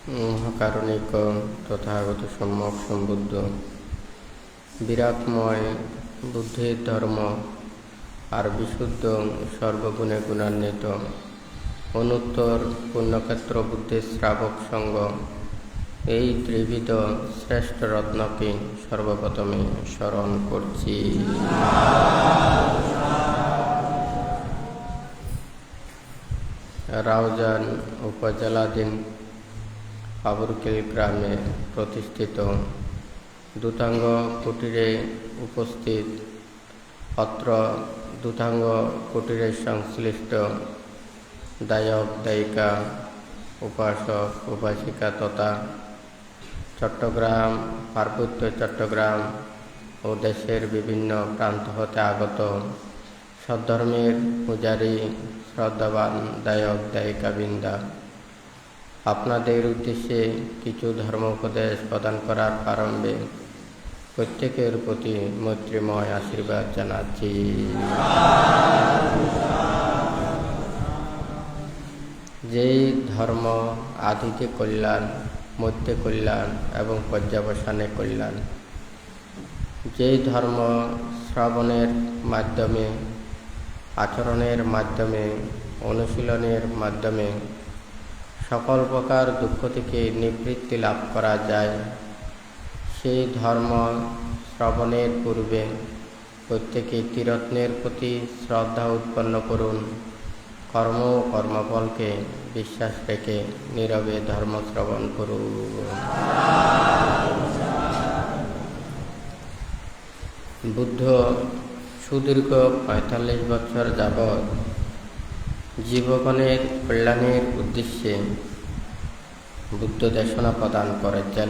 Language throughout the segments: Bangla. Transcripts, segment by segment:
মহাকারণিক তথাগত সম্যক সম্বুদ্ধ বিরাটময় বুদ্ধির ধর্ম আর বিশুদ্ধ সর্বগুণে গুণান্বিত অনুত্তর পুণ্যক্ষেত্র বুদ্ধির শ্রাবক সঙ্গ এই ত্রিবিধ শ্রেষ্ঠ রত্নকে সর্বপ্রথমে স্মরণ করছি। রাউজান উপজেলাধীন আবুরকিল গ্রামে প্রতিষ্ঠিত দূতাঙ্গ কুটিরে উপস্থিত অত্র দূতাঙ্গ কুটিরে সংশ্লিষ্ট দায়ক দায়িকা উপাসক উপাসিকা তথা চট্টগ্রাম পার্বত্য চট্টগ্রাম ও দেশের বিভিন্ন প্রান্ত হতে আগত সদ্ধর্মের পূজারী শ্রদ্ধাবান দায়ক দায়িকাবৃন্দা, আপনাদের উদ্দেশ্যে কিছু ধর্মোপদেশ প্রদান করার প্রারম্ভে প্রত্যেকের প্রতি মৈত্রীময় আশীর্বাদ জানাচ্ছি। যেই ধর্ম আদিতে কল্যাণ, মধ্যে কল্যাণ এবং পর্যাবসানে কল্যাণ, যেই ধর্ম শ্রবণের মাধ্যমে, আচরণের মাধ্যমে, অনুশীলনের মাধ্যমে সকল প্রকার দুঃখ থেকে নিবৃত্তি লাভ করা যায়, সেই ধর্ম শ্রবণের পূর্বে প্রত্যেকে ত্রিরত্নের প্রতি শ্রদ্ধা উৎপন্ন করুন। কর্ম ও কর্মফলকে বিশ্বাস রেখে নীরবে ধর্ম শ্রবণ করুন। বুদ্ধ সুদীর্ঘ ৪৫ বছর যাবৎ জীবগণের কল্যাণের উদ্দেশ্যে বুদ্ধ দেশনা প্রদান করেছেন।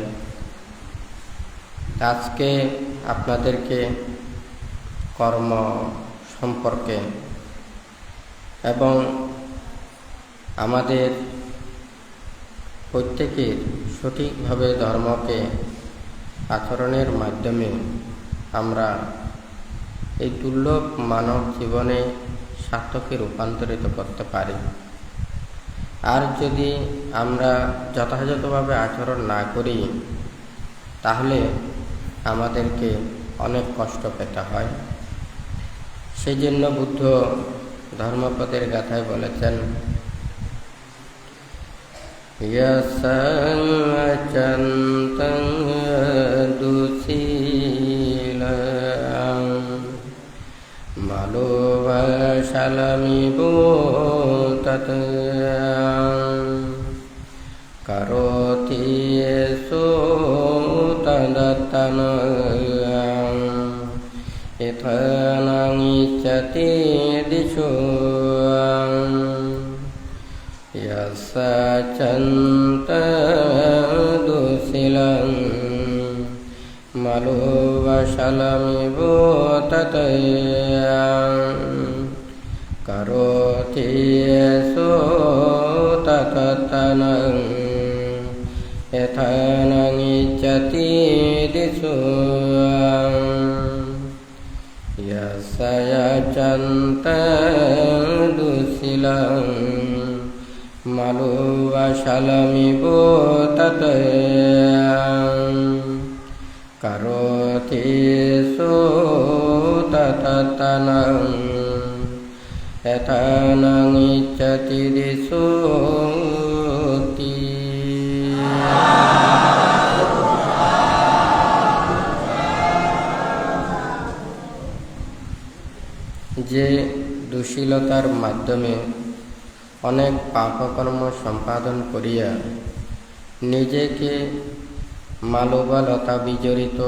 আজকে আপনাদেরকে কর্ম সম্পর্কে এবং আমাদের প্রত্যেকের সঠিকভাবে ধর্মকে আচরণের মাধ্যমে আমরা এই দুর্লভ মানব জীবনে সার্থকে রূপান্তরিত করতে পারি। আর যদি আমরা যথাযথভাবে আচরণ না করি তাহলে আমাদেরকে অনেক কষ্ট পেতে হয়। সেই জন্য বুদ্ধ ধর্মপদের গাথায় বলেছেন, ইয়সঞ্চন্তং দুশীলং মালোভাশালমিবো তৎ করোতি সো তদতন ইথনং ইচ্ছতি দিশো ইয়সঞ্চন্ত দুশীলং মালোভাশালমিবো তৎ করোতি সো তততনং ইথনং ইচ্ছতি দিশো ইয়সঞ্চন্ত দুশীলং মালোভাশালমিবো তৎ করোতি সো তততনং ইথনং ইচ্ছতি দিশো। যে দুশীলতার মাধ্যমে অনেক পাপকর্ম সম্পাদন করিয়া নিজেকে মালবালতা বিজড়িত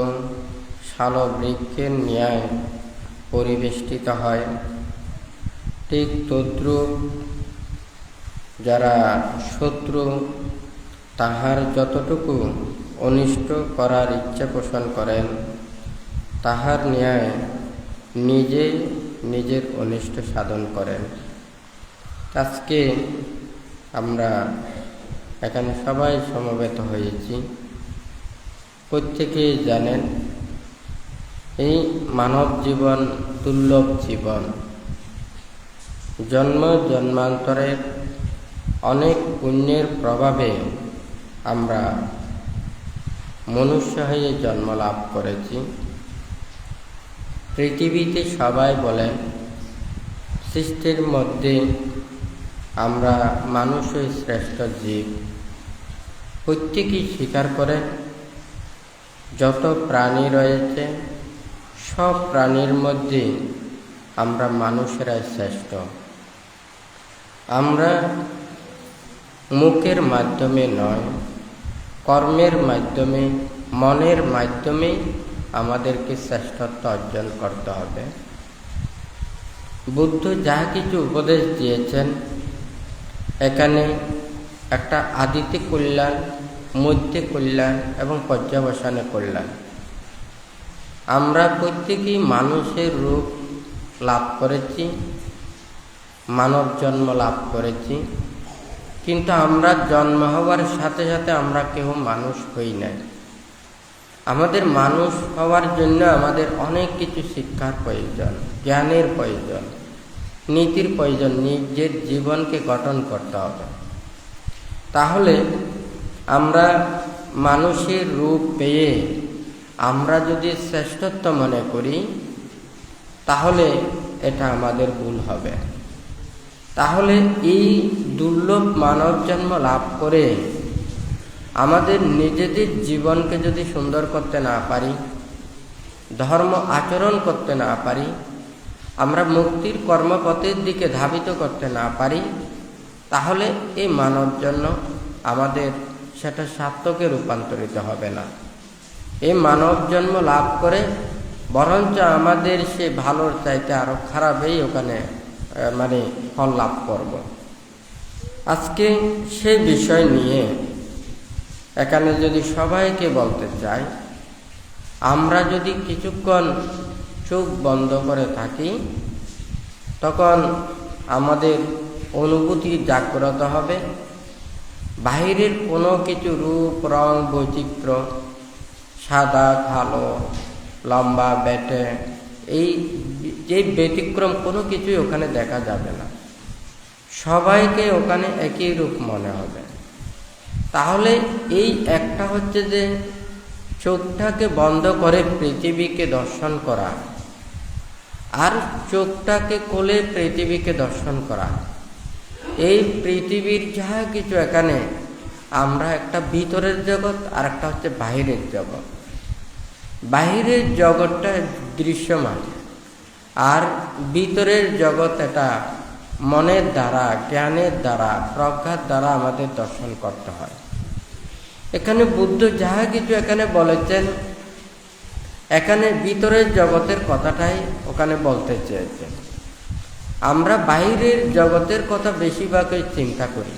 শালবৃক্ষের ন্যায় পরিবেষ্টিত হয়, ঠিক তদ্রূপ যারা শত্রু তাহার যতটুকু অনিষ্ট করার ইচ্ছা পোষণ করেন তাহার ন্যায় নিজে নিজের অনিষ্ট সাধন করেন। আজকে আমরা এখানে সবাই সমবেত হয়েছি, প্রত্যেকেই জানেন এই মানব জীবন দুর্লভ জীবন। জন্ম জন্মান্তরের অনেক পুণ্যের প্রভাবে আমরা মনুষ্য হয়ে জন্ম লাভ করেছি। পৃথিবীতে সবাই বলেন সৃষ্টির মধ্যে আমরা মানুষই শ্রেষ্ঠ জীব। প্রত্যেকেই স্বীকার করেন যত প্রাণী রয়েছে সব প্রাণীর মধ্যে আমরা মানুষেরাই শ্রেষ্ঠ। আমরা মুখের মাধ্যমে নয়, কর্মের মাধ্যমে, মনের মাধ্যমে আমাদেরকে শ্রেষ্ঠত্ব অর্জন করতে হবে। বুদ্ধ যা কিছু উপদেশ দিয়েছেন, এখানে একটা আদিতে কল্যাণ, মধ্যে কল্যাণ এবং পর্যবসানে কল্যাণ। আমরা প্রত্যেকেই মানুষের রূপ লাভ করেছি, মানব জন্ম লাভ করেছি, কিন্তু আমরা জন্ম হওয়ার সাথে সাথে আমরা কেউ মানুষ হই নাই। আমাদের মানুষ হওয়ার জন্য আমাদের অনেক কিছু শিক্ষার প্রয়োজন, জ্ঞানের প্রয়োজন, নীতির প্রয়োজন, নিজের জীবনকে গঠন করতে হবে। তাহলে আমরা মানুষের রূপ পেয়ে আমরা যদি শ্রেষ্ঠত্ব মনে করি, তাহলে এটা আমাদের ভুল হবে। তাহলে এই দুর্লভ মানব জন্ম লাভ করে আমাদের নিজেদের জীবনকে যদি সুন্দর করতে না পারি, ধর্ম আচরণ করতে না পারি, আমরা মুক্তির কর্মপথের দিকে ধাবিত করতে না পারি, তাহলে এই মানব জন্ম আমাদের সেটা সার্থকে রূপান্তরিত হবে না। এই মানব জন্ম লাভ করে বরঞ্চ আমাদের সে ভালোর চাইতে আরো খারাপই ওখানে ফল লাভ করব। আজকে সে বিষয় নিয়ে এখানে যদি সবাইকে বলতে চাই, আমরা যদি কিছুক্ষণ চোখ বন্ধ করে থাকি, তখন আমাদের অনুভূতি জাগ্রত হবে। বাহিরের কোনো কিছু রূপ, রং, বৈচিত্র্য, সাদা, কালো, লম্বা, বেটে, এই যে ব্যতিক্রম কোনো কিছুই ওখানে দেখা যাবে না। সবাইকে ওখানে একই রূপ মনে হবে। তাহলে এই একটা হচ্ছে যে চোখটাকে বন্ধ করে পৃথিবীকে দর্শন করা, আর চোখটাকে খুলে পৃথিবীকে দর্শন করা। এই পৃথিবীর যা কিছু এখানে, আমরা একটা ভিতরের জগৎ আর একটা হচ্ছে বাহিরের জগৎ। বাহিরের জগৎটা দৃশ্যমান, আর ভিতরের জগৎ এটা মনের দ্বারা, জ্ঞানের দ্বারা, প্রজ্ঞার দ্বারা আমাদের দর্শন করতে হয়। এখানে বুদ্ধ যা কিছু এখানে বলেছেন, এখানে ভিতরের জগতের কথাটাই ওখানে বলতে চেয়েছেন। আমরা বাইরের জগতের কথা বেশিরভাগই চিন্তা করি।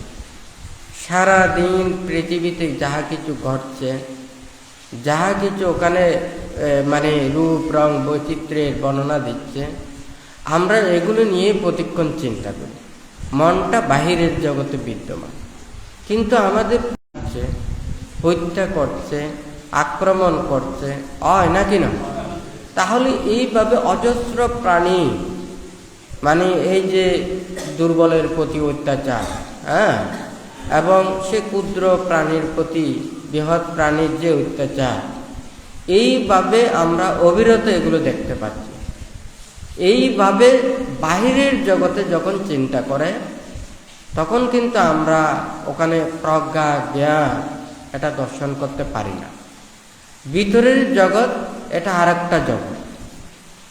সারা দিন পৃথিবীতে যাহা কিছু ঘটছে, যাহা কিছু ওখানে রূপ, রং, বৈচিত্র্যের বর্ণনা দিচ্ছে, আমরা এগুলো নিয়ে প্রতিক্ষণ চিন্তা করি। মনটা বাহিরের জগতে বিদ্যমান, কিন্তু আমাদের হত্যা করছে, আক্রমণ করছে, নাকি না? তাহলে এইভাবে অজস্র প্রাণী, এই যে দুর্বলের প্রতি অত্যাচার, এবং সে ক্ষুদ্র প্রাণীর প্রতি বৃহৎ প্রাণীর যে অত্যাচার, এইভাবে আমরা অবিরত এগুলো দেখতে পাচ্ছি। এইভাবে বাহিরের জগতে যখন চিন্তা করে, তখন কিন্তু আমরা ওখানে প্রজ্ঞা, জ্ঞান এটা দর্শন করতে পারি না। ভিতরের জগৎ এটা আর একটা জগৎ।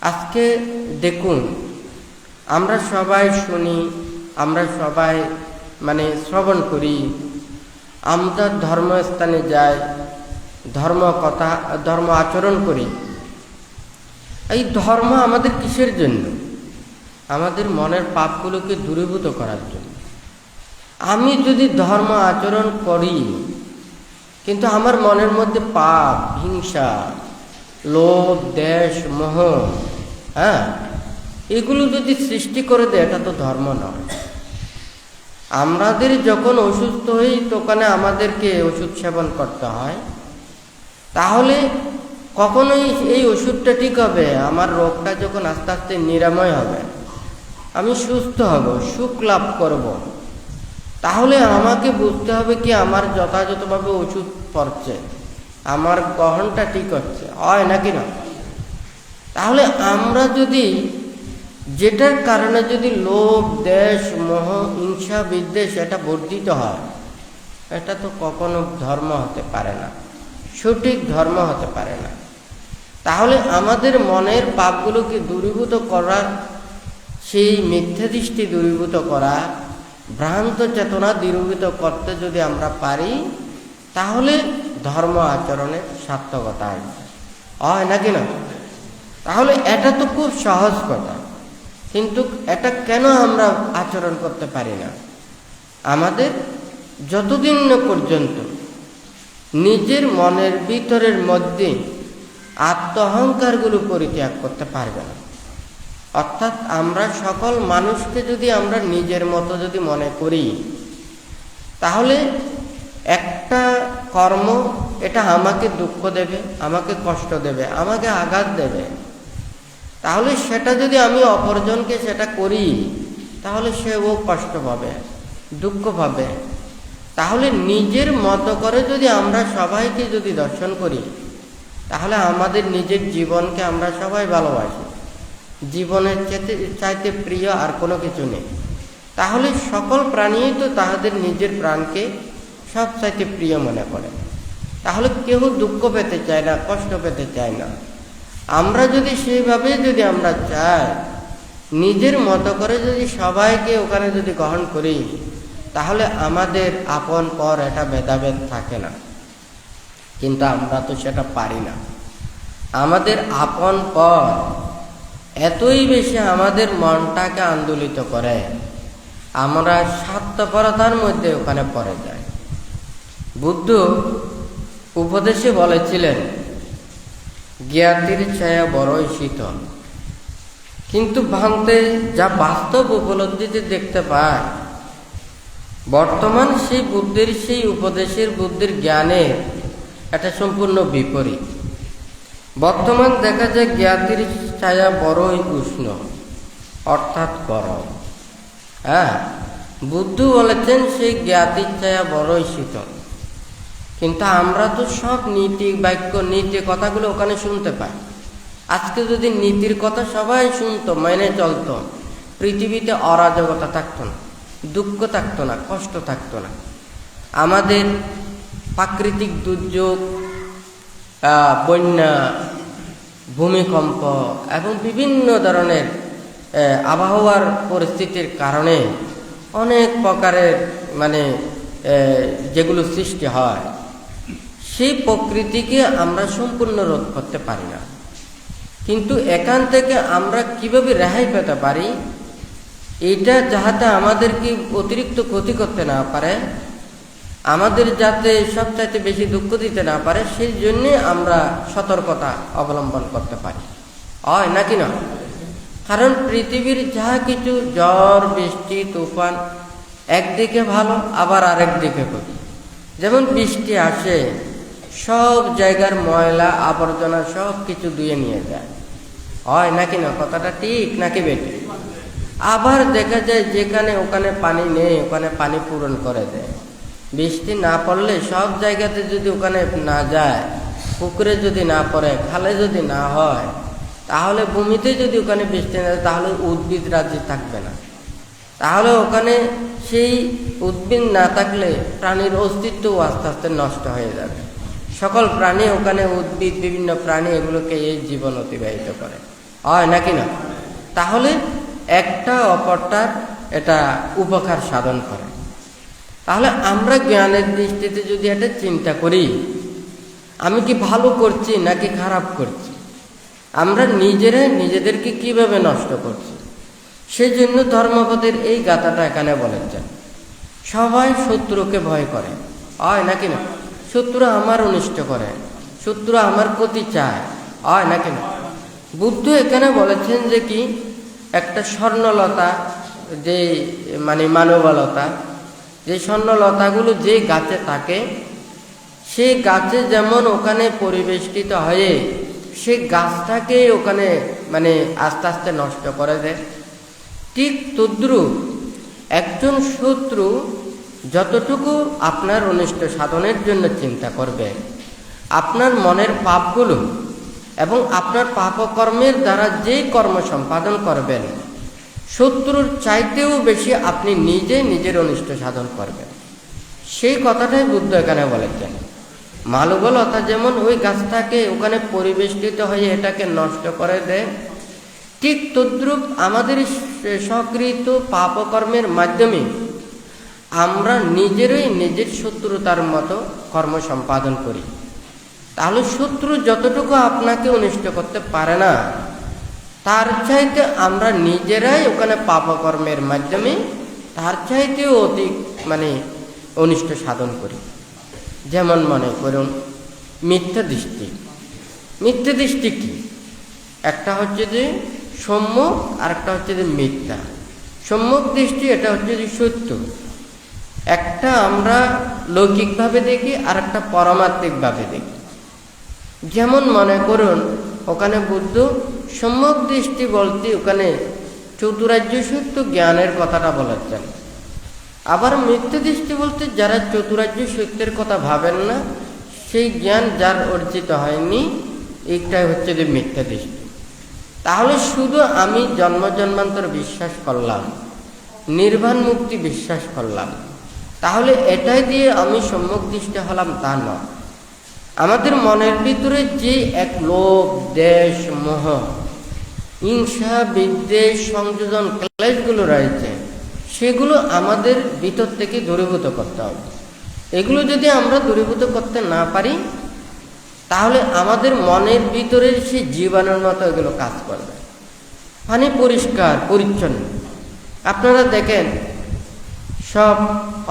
আজকে দেখুন, আমরা সবাই শুনি, আমরা সবাই শ্রবণ করি, আমরা ধর্মস্থানে যাই, ধর্ম আচরণ করি। এই ধর্ম আমাদের কিসের জন্য? আমাদের মনের পাপগুলোকে দূরীভূত করার জন্য। আমি যদি ধর্ম আচরণ করি, কিন্তু আমার মনের মধ্যে পাপ, হিংসা, লোভ, দ্বেষ, মোহ, এগুলো যদি সৃষ্টি করে দেয়, এটা তো ধর্ম নয়। আমাদের যখন অসুস্থ হই, তখন আমাদেরকে ওষুধ সেবন করতে হয়। তাহলে কখনোই এই ওষুধটা ঠিক হবে? আমার রোগটা যখন আস্তে আস্তে নিরাময় হবে, আমি সুস্থ হব, সুখ লাভ করব, তাহলে আমাকে বুঝতে হবে কি আমার যথাযথভাবে ওষুধ পড়ছে, আমার গ্রহণটা ঠিক হচ্ছে, হয় নাকি না? তাহলে আমরা যদি যেটার কারণে যদি লোভ, দেশ, মোহ, হিংসা, বিদ্বেষ এটা বর্ধিত হয়, এটা তো কখনো ধর্ম হতে পারে না, সঠিক ধর্ম হতে পারে না। তাহলে আমাদের মনের পাপগুলোকে দূরীভূত করার, সেই মিথ্যা দৃষ্টি দূরীভূত করা, ভ্রান্ত চেতনা দূরীভূত করতে যদি আমরা পারি, তাহলে ধর্ম আচরণের সার্থকতা আসবে, হয় নাকি না? তাহলে এটা তো খুব সহজ কথা, কিন্তু এটা কেন আমরা আচরণ করতে পারি না? আমাদের যতদিন না পর্যন্ত নিজের মনের ভিতরের মধ্যে আত্মঅহংকারগুলো পরিত্যাগ করতে পারবে না। অর্থাৎ আমরা সকল মানুষকে যদি আমরা নিজের মতো যদি মনে করি, তাহলে একটা কর্ম এটা আমাকে দুঃখ দেবে, আমাকে কষ্ট দেবে, আমাকে আঘাত দেবে। তাহলে সেটা যদি আমি অপরজনকে সেটা করি, তাহলে সেও কষ্ট পাবে, দুঃখ পাবে। তাহলে নিজের মতো করে যদি আমরা সবাইকে যদি দর্শন করি, তাহলে আমাদের নিজের জীবনকে আমরা সবাই ভালোবাসি, জীবনের চাইতে প্রিয় আর কোনো কিছু নেই। তাহলে সকল প্রাণী তো তাহাদের নিজের প্রাণকে সব চাইতে প্রিয় মনে করে। তাহলে কেউ দুঃখ পেতে চায় না, কষ্ট পেতে চায় না। আমরা যদি সেইভাবে যদি আমরা চাই, নিজের মতো করে যদি সবাইকে ওখানে যদি গ্রহণ করি, তাহলে আমাদের আপন পর এটা ভেদাভেদ থাকে না। কিন্তু আমরা তো সেটা পারি না। আমাদের আপন পর এতই বেশি আমাদের মনটাকে আন্দোলিত করে, আমরা স্বার্থপরতার মধ্যে ওখানে পড়ে যাই। বুদ্ধ উপদেশে বলেছিলেন, জ্ঞাতির ছায়া বড়ই শীতল। কিন্তু ভাঙতে যা বাস্তব উপলব্ধিতে দেখতে পায়, বর্তমান সেই বুদ্ধির, সেই উপদেশের বুদ্ধির জ্ঞানের এটা সম্পূর্ণ বিপরীত। বর্তমান দেখা যায় জ্ঞাতির ছায়া বড়ই উষ্ণ, অর্থাৎ গরম। বুদ্ধ বলেছেন সেই জ্ঞাতির ছায়া বড়ই শীতল। কিন্তু আমরা তো সব নীতি বাক্য, নীতি কথাগুলো ওখানে শুনতে পাই। আজকে যদি নীতির কথা সবাই শুনতো, মেনে চলতো, পৃথিবীতে অরাজকতা থাকতো না, দুঃখ থাকতো না, কষ্ট থাকতো না। আমাদের প্রাকৃতিক দুর্যোগ, বন্যা, ভূমিকম্প এবং বিভিন্ন ধরনের আবহাওয়ার পরিস্থিতির কারণে অনেক প্রকারের যেগুলো সৃষ্টি হয়, সেই প্রকৃতিকে আমরা সম্পূর্ণ রোধ করতে পারি না। কিন্তু এখান থেকে আমরা কিভাবে রেহাই পেতে পারি, এটা যাহাতে আমাদেরকে অতিরিক্ত ক্ষতি করতে না পারে, আমাদের যাতে সবচাইতে বেশি দুঃখ দিতে না পারে, সেই জন্যে আমরা সতর্কতা অবলম্বন করতে পারি, হয় নাকি না? কারণ পৃথিবীর যা কিছু ঝড়, বৃষ্টি, তুফান একদিকে ভালো, আবার আরেক দিকে ক্ষতি। যেমন বৃষ্টি আসে, সব জায়গার ময়লা আবর্জনা সব কিছু ধুয়ে নিয়ে যায়, হয় নাকি না? কথাটা ঠিক নাকি বেটে? আবার দেখা যায় যেখানে ওখানে পানি নেই, ওখানে পানি পূরণ করে দেয়। বৃষ্টি না পড়লে সব জায়গাতে যদি ওখানে না যায়, পুকুরে যদি না পড়ে, খালে যদি না হয়, তাহলে ভূমিতে যদি ওখানে বৃষ্টি না হয়, তাহলে উদ্ভিদ রাজ্যে থাকবে না। তাহলে ওখানে সেই উদ্ভিদ না থাকলে প্রাণীর অস্তিত্বও আস্তে আস্তে নষ্ট হয়ে যাবে। সকল প্রাণী ওখানে, উদ্ভিদ, বিভিন্ন প্রাণী এগুলোকে এই জীবন অতিবাহিত করে, হয় নাকি না? তাহলে একটা অপরটার এটা উপকার সাধন করে। তাহলে আমরা জ্ঞানের দৃষ্টিতে যদি এটা চিন্তা করি, আমি কি ভালো করছি নাকি খারাপ করছি, আমরা নিজেদেরকে কিভাবে নষ্ট করছি, সেই জন্য ধর্মপদের এই গাথাটা এখানে বলেছেন। সবাই শত্রুকে ভয় করে, হয় নাকি না? শত্রু আমার অনিষ্ট করে, শত্রু আমার ক্ষতি চায়, হয় নাকি না? বুদ্ধ এখানে বলেছেন যে কি, একটা স্বর্ণলতা, যে মানবলতা, যে স্বর্ণলতাগুলো যে গাছে থাকে, সেই গাছে যেমন ওখানে পরিবেষ্টিত হয়ে সেই গাছটাকে ওখানে আস্তে আস্তে নষ্ট করে দেয়, ঠিক তদ্রুপ একজন শত্রু যতটুকু আপনার অনিষ্ট সাধনের জন্য চিন্তা করবেন, আপনার মনের পাপগুলো এবং আপনার পাপকর্মের দ্বারা যেই কর্ম সম্পাদন করবেন, শত্রুর চাইতেও বেশি আপনি নিজে নিজের অনিষ্ট সাধন করবেন। সেই কথাটাই বুদ্ধ এখানে বলেছেন। মালুবলতা যেমন ওই গাছটাকে ওখানে পরিবেষ্টিত হয়ে এটাকে নষ্ট করে দেয়, ঠিক তদ্রূপ আমাদের সকৃত পাপকর্মের মাধ্যমে আমরা নিজেরই নিজের শত্রুতার মতো কর্ম সম্পাদন করি। তাহলে শত্রু যতটুকু আপনাকে অনিষ্ট করতে পারে না, তার চাইতে আমরা নিজেরাই ওখানে পাপকর্মের মাধ্যমে তার চাইতেও অধিক অনিষ্ট সাধন করি। যেমন মনে করুন মিথ্যা দৃষ্টি। মিথ্যা দৃষ্টি কি? একটা হচ্ছে যে সম্যক, আর একটা হচ্ছে যে মিথ্যা। সম্যক দৃষ্টি এটা হচ্ছে যে সত্য, একটা আমরা লৌকিকভাবে দেখি আর একটা পারমার্থিকভাবে দেখি। যেমন মনে করুন ওখানে বুদ্ধ সম্যক দৃষ্টি বলতে ওখানে চতুরার্য সত্য জ্ঞানের কথাটা বলেছেন। আবার মিথ্যা দৃষ্টি বলতে যারা চতুরার্য সত্যের কথা ভাবেন না, সেই জ্ঞান যার অর্জিত হয়নি, এইটাই হচ্ছে যে মিথ্যা দৃষ্টি। তাহলে শুধু আমি জন্ম জন্মান্তর বিশ্বাস করলাম, নির্বাণ মুক্তি বিশ্বাস করলাম, তাহলে এটাই দিয়ে আমি সম্যক দৃষ্টি হলাম তা নয়। আমাদের মনের ভিতরে যে এক লোভ, দেশ, মোহ, হিংসা, বিদ্বেষ, সংযোজন, ক্লেশগুলো রয়েছে, সেগুলো আমাদের ভিতর থেকে দূরীভূত করতে হবে। এগুলো যদি আমরা দূরীভূত করতে না পারি, তাহলে আমাদের মনের ভিতরের সেই জীবাণুর মতো এগুলো কাজ করবে। পরিষ্কার পরিচ্ছন্ন। আপনারা দেখেন সব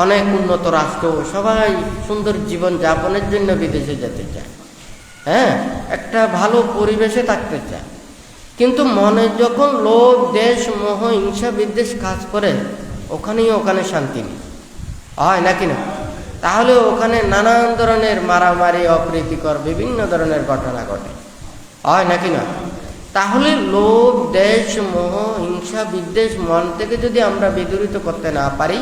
অনেক উন্নত রাষ্ট্র সবাই সুন্দর জীবন যাপনের জন্য বিদেশে যেতে চায়, একটা ভালো পরিবেশে থাকতে চায়, কিন্তু মনে যখন লোভ, দেশ, মোহ, হিংসা, বিদ্বেষ কাজ করে, ওখানে শান্তি নেই, হয় নাকি না? তাহলে ওখানে নানান ধরনের মারামারি, অপ্রীতিকর বিভিন্ন ধরনের ঘটনা ঘটে, হয় নাকি না? তাহলে লোভ, দেশ, মোহ, হিংসা, বিদ্বেষ মন থেকে যদি আমরা বিদূরিত করতে না পারি,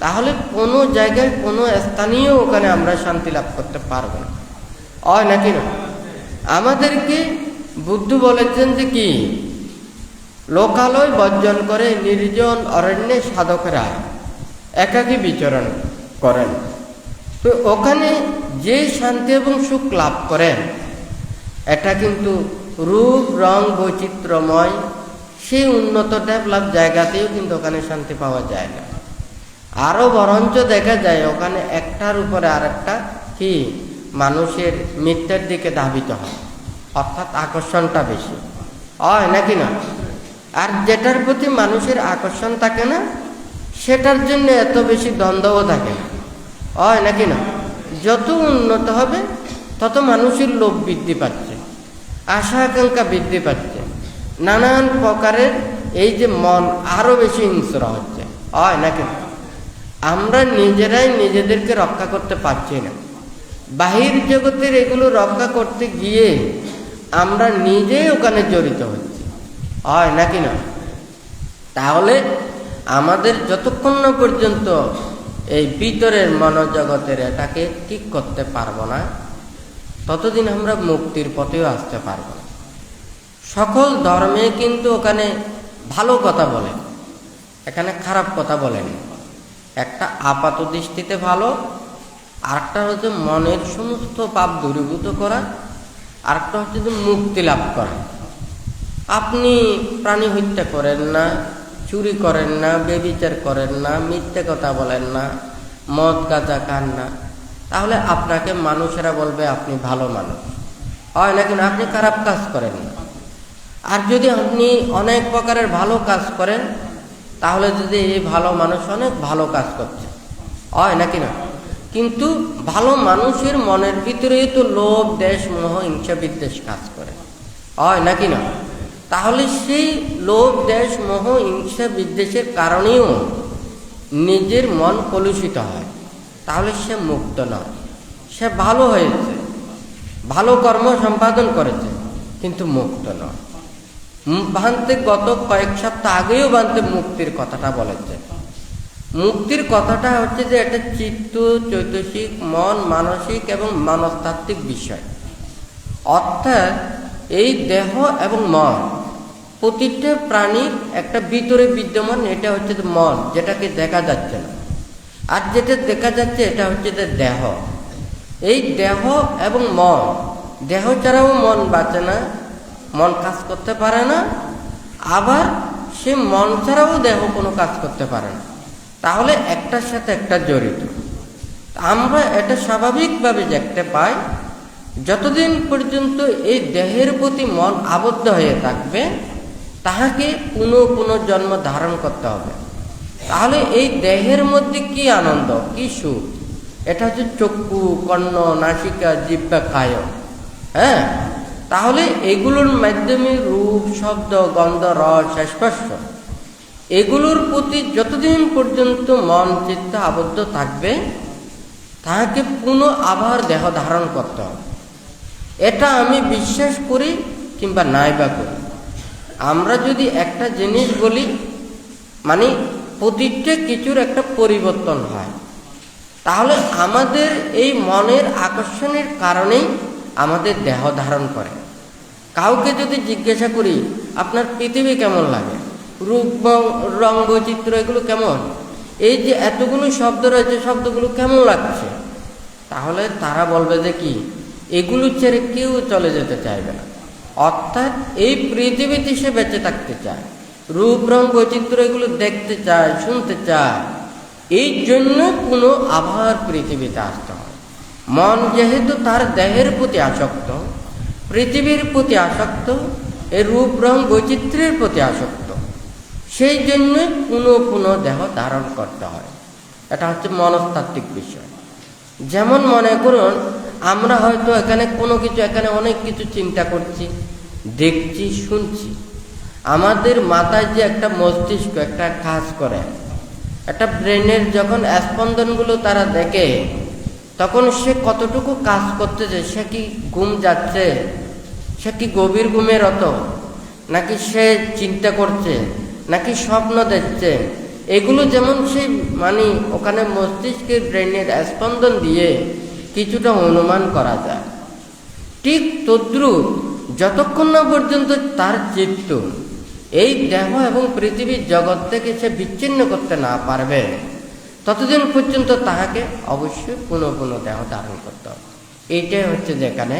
তাহলে কোনো জায়গায় কোনো স্থানীয় ওখানে আমরা শান্তি লাভ করতে পারবো না, হয় নাকি না? আমাদেরকে বুদ্ধ বলেছেন যে কি, লোকালয় বর্জন করে নির্জন অরণ্যে সাধকেরা একাকী বিচরণ করেন। তো ওখানে যে শান্তি এবং সুখ লাভ করেন, এটা কিন্তু রূপ, রং, বৈচিত্র্যময় সেই উন্নত ডেভেলপ জায়গাতেও কিন্তু ওখানে শান্তি পাওয়া যায় না। আরো বরঞ্চ দেখা যায় ওখানে একটার উপরে আরেকটা কি মানুষের মৃত্যুর দিকে ধাবিত হয়, অর্থাৎ আকর্ষণটা বেশি, হয় নাকি না? আর যেটার প্রতি মানুষের আকর্ষণ থাকে না, সেটার জন্য এত বেশি দ্বন্দ্বও থাকে না, হয় নাকি না? যত উন্নত হবে তত মানুষের লোভ বৃদ্ধি পাচ্ছে, আশা আকাঙ্ক্ষা বৃদ্ধি পাচ্ছে, নানান প্রকারের এই যে মন আরো বেশি হিংস্র হচ্ছে, হয় নাকি? আমরা নিজেরাই নিজেদেরকে রক্ষা করতে পারছি না। বাহির জগতের এগুলো রক্ষা করতে গিয়ে আমরা নিজেই ওখানে জড়িত হচ্ছি, হয় নাকি না? তাহলে আমাদের যতক্ষণ না পর্যন্ত এই ভিতরের মনোজগতের এটাকে ঠিক করতে পারবো না, ততদিন আমরা মুক্তির পথেও আসতে পারবো না। সকল ধর্মে কিন্তু ওখানে ভালো কথা বলেন, এখানে খারাপ কথা বলেন। একটা আপাত দৃষ্টিতে ভালো, আরেকটা হচ্ছে মনের সমস্ত পাপ দূরীভূত করা, আরেকটা হচ্ছে যে মুক্তি লাভ করা। আপনি প্রাণী হত্যা করেন না, চুরি করেন না, ব্যভিচার করেন না, মিথ্যে কথা বলেন না, মদ গাঁজা খান না, তাহলে আপনাকে মানুষেরা বলবে আপনি ভালো মানুষ, হয় নাকি না? আপনি খারাপ কাজ করেন না। আর যদি আপনি অনেক প্রকারের ভালো কাজ করেন, তাহলে যদি এই ভালো মানুষ অনেক ভালো কাজ করছে, হয় নাকি না? কিন্তু ভালো মানুষের মনের ভিতরেই তো লোভ, দেশ, মোহ, হিংসা, বিদ্বেষ কাজ করে, হয় নাকি না? তাহলে সেই লোভ, দেশ, মোহ, হিংসা, বিদ্বেষের কারণেও নিজের মন কলুষিত হয়, তাহলে সে মুক্ত নয়। সে ভালো হয়েছে, ভালো কর্ম সম্পাদন করেছে, কিন্তু মুক্ত নয়। ভান্তে গত কয়েক সপ্তাহ আগেও ভান্তে মুক্তির কথাটা বলেছে, মুক্তির কথাটা হচ্ছে যে এটা চিত্ত, চৈতসিক, মন, মানসিক এবং মনস্তাত্ত্বিক বিষয়। অর্থাৎ এই দেহ এবং মন প্রতিটা প্রাণীর একটা ভিতরে বিদ্যমান, এটা হচ্ছে যে মন, যেটাকে দেখা যাচ্ছে না। আর যেটা দেখা যাচ্ছে এটা হচ্ছে যে দেহ। এই দেহ এবং মন, দেহ ছাড়াও মন বাঁচে না, মন কাজ করতে পারে না, আবার সে মন ছাড়াও দেহ কোনো কাজ করতে পারে না। তাহলে একটার সাথে একটা জড়িত। আমরা এটা স্বাভাবিকভাবে দেখতে পাই, যতদিন পর্যন্ত এই দেহের প্রতি মন আবদ্ধ হয়ে থাকবে তাহাকে পুনঃ জন্ম করতে হবে। তাহলে এই দেহের মধ্যে কি আনন্দ, কি সুখ, এটা হচ্ছে চক্ষু, কর্ণ, নাসিকা, জিহ্বা, কায়। হ্যাঁ, তাহলে এগুলোর মাধ্যমে রূপ, শব্দ, গন্ধ, রস, স্পর্শ, এগুলোর প্রতি যতদিন পর্যন্ত মন চিত্ত আবদ্ধ থাকবে তাহাকে আবার দেহ ধারণ করতে হবে। এটা আমি বিশ্বাস করি কিংবা নাই বা করি। আমরা যদি একটা জিনিস বলি, মানে প্রতিটা কিছুর একটা পরিবর্তন হয়, তাহলে আমাদের এই মনের আকর্ষণের কারণেই আমাদের দেহ ধারণ করে। কাউকে যদি জিজ্ঞাসা করি আপনার পৃথিবী কেমন লাগে, রূপ, রং, বৈচিত্র্য এগুলো কেমন, এই যে এতগুলো শব্দ রয়েছে শব্দগুলো কেমন লাগছে, তাহলে তারা বলবে যে কি এগুলো ছেড়ে কেউ চলে যেতে চাইবে না। অর্থাৎ এই পৃথিবীতে সে বেঁচে থাকতে চায়, রূপ, রং, বৈচিত্র্য এগুলো দেখতে চায়, শুনতে চায়। এই জন্য আবার পৃথিবীতে আসতে হয়। মন যেহেতু তার দেহের প্রতি আসক্ত, পৃথিবীর প্রতি আসক্ত, এই রূপ, রং, বৈচিত্র্যের প্রতি আসক্ত, সেই জন্য পুনঃ দেহ ধারণ করতে হয়। এটা হচ্ছে মনস্তাত্ত্বিক বিষয়। যেমন মনে করুন আমরা হয়তো এখানে কোনো কিছু, এখানে অনেক কিছু চিন্তা করছি, দেখছি, শুনছি। আমাদের মাথায় যে একটা মস্তিষ্ক একটা কাজ করে, একটা ব্রেনের যখন স্পন্দনগুলো তারা দেখে, তখন সে কতটুকু কাজ করতেছে, সে কি ঘুম যাচ্ছে, সে কি গভীর ঘুমেরত, নাকি সে চিন্তা করছে, নাকি স্বপ্ন দেখছে, এগুলো যেমন সে মানে ওখানে মস্তিষ্কের ব্রেনের স্পন্দন দিয়ে কিছুটা অনুমান করা যায়। ঠিক তদ্রুপ যতক্ষণ না পর্যন্ত তার চিত্ত এই দেহ এবং পৃথিবীর জগৎ থেকে সে বিচ্ছিন্ন করতে না পারবে, ততদিন পর্যন্ত তাহাকে অবশ্যই পুনঃ দেহ ধারণ করতে হবে। এইটাই হচ্ছে যেখানে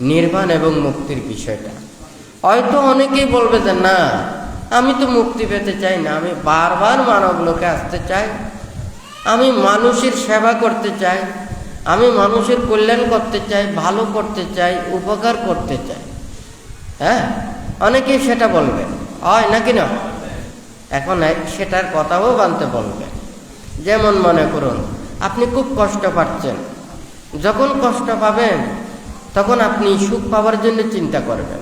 নির্বাণ এবং মুক্তির বিষয়টা। হয়তো অনেকেই বলবে যে না, আমি তো মুক্তি পেতে চাই না, আমি বারবার মানব লোকে আসতে চাই, আমি মানুষের সেবা করতে চাই, আমি মানুষের কল্যাণ করতে চাই, ভালো করতে চাই, উপকার করতে চাই। হ্যাঁ, অনেকেই সেটা বলবে, হয় নাকি না? এখন সেটার কথাও বানতে বলবে। যেমন মনে করুন আপনি খুব কষ্ট পাচ্ছেন, যখন কষ্ট পাবেন তখন আপনি সুখ পাওয়ার জন্য চিন্তা করবেন।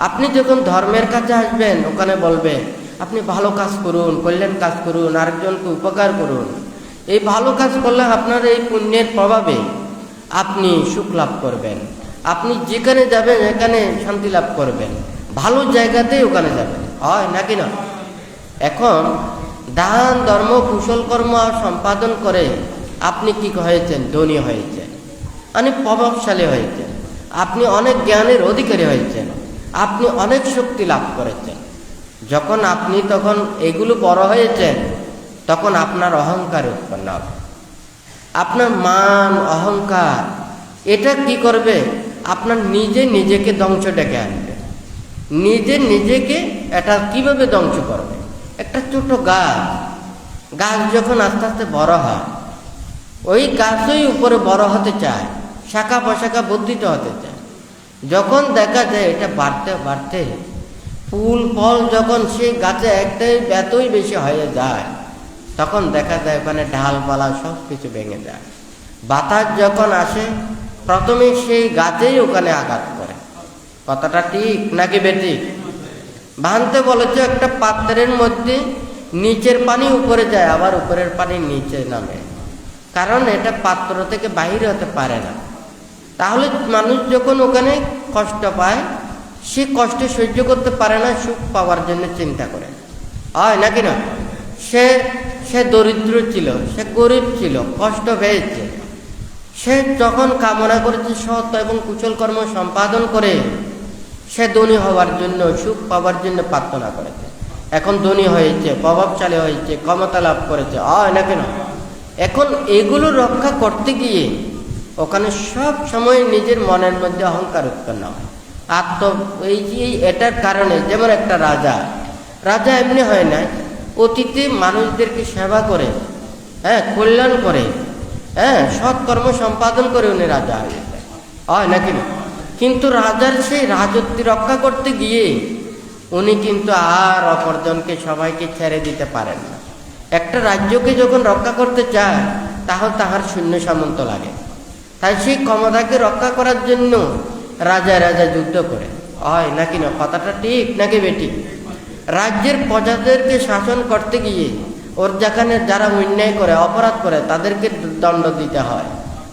আপনি যখন ধর্মের কাছে আসবেন, ওখানে বলবে আপনি ভালো কাজ করুন, কল্যাণ কাজ করুন, আরেকজনকে উপকার করুন। এই ভালো কাজ করলে আপনার এই পুণ্যের প্রভাবে আপনি সুখ লাভ করবেন। আপনি যেখানে যাবেন এখানে শান্তি লাভ করবেন, ভালো জায়গাতেই ওখানে যাবেন, হয় নাকি না? এখন দান, ধর্ম, কুশল কর্ম সম্পাদন করে আপনি কি হয়েছেন? ধনী হয়েছেন, মানে প্রভাবশালী হয়েছেন, আপনি অনেক জ্ঞানের অধিকারী হয়েছেন, আপনি অনেক শক্তি লাভ করেছেন। যখন আপনি তখন এগুলো বড় হয়েছেন, তখন আপনার অহংকার উৎপন্ন হবে। আপনার মান, অহংকার এটা কি করবে? আপনার নিজেকে ধ্বংস ডেকে আনবে। নিজেকে এটা কিভাবে ধ্বংস করবে? একটা ছোট গাছ যখন আস্তে আস্তে বড় হয়, ওই গাছই উপরে বড় হতে চায়, শাখা প্রশাখা বর্ধিত হতে চায়। যখন দেখা যায় এটা বাড়তে বাড়তে ফুল ফল যখন সেই গাছে এতই বেশি হয়ে যায়, তখন দেখা যায় ওখানে ডালপালা সব কিছু ভেঙে যায়। বাতাস যখন আসে প্রথমে সেই গাছেই ওখানে আঘাত করে। কথাটা ঠিক নাকি বেঠিক? ভাঙতে বলেছে একটা পাত্রের মধ্যে নিচের পানি উপরে যায়, আবার উপরের পানি নিচে নামে, কারণ এটা পাত্র থেকে বাহির হতে পারে না। তাহলে মানুষ যখন ওখানে কষ্ট পায়, সে কষ্ট সহ্য করতে পারে না, সুখ পাওয়ার জন্য চিন্তা করে, হয় নাকি না? সে সে দরিদ্র ছিল, সে গরিব ছিল, কষ্ট পেয়েছে, সে যখন কামনা করেছে সৎ এবং কুশল কর্ম সম্পাদন করে সে ধনী হওয়ার জন্য, সুখ পাওয়ার জন্য প্রার্থনা করেছে। এখন ধনী হয়েছে, প্রভাবশালী হয়েছে, ক্ষমতা লাভ করেছে, না কেন? এখন এগুলো রক্ষা করতে গিয়ে ওখানে সব সময় নিজের মনের মধ্যে অহংকার উৎপন্ন হয়, এটার কারণে। যেমন একটা রাজা এমনি হয় না, অতীতে মানুষদেরকে সেবা করে, কল্যাণ করে, সৎ কর্ম সম্পাদন করে উনি রাজা হয়েছে, নাকি না? কিন্তু রাজার সেই রাজত্ব রক্ষা করতে গিয়ে উনি কিন্তু আর অপরজনকে, সবাইকে ছেড়ে দিতে পারেন না। একটা রাজ্যকে যখন রক্ষা করতে চায় তাহলে তাহার সৈন্য সামন্ত লাগে, তাই সেই ক্ষমতাকে রক্ষা করার জন্য রাজা যুদ্ধ করে, নাকি না? কথাটা ঠিক নাকি বেঠিক? রাজ্যের প্রজাদেরকে শাসন করতে গিয়ে ওর যেখানে যারা অন্যায় করে, অপরাধ করে, তাদেরকে দণ্ড দিতে হয়,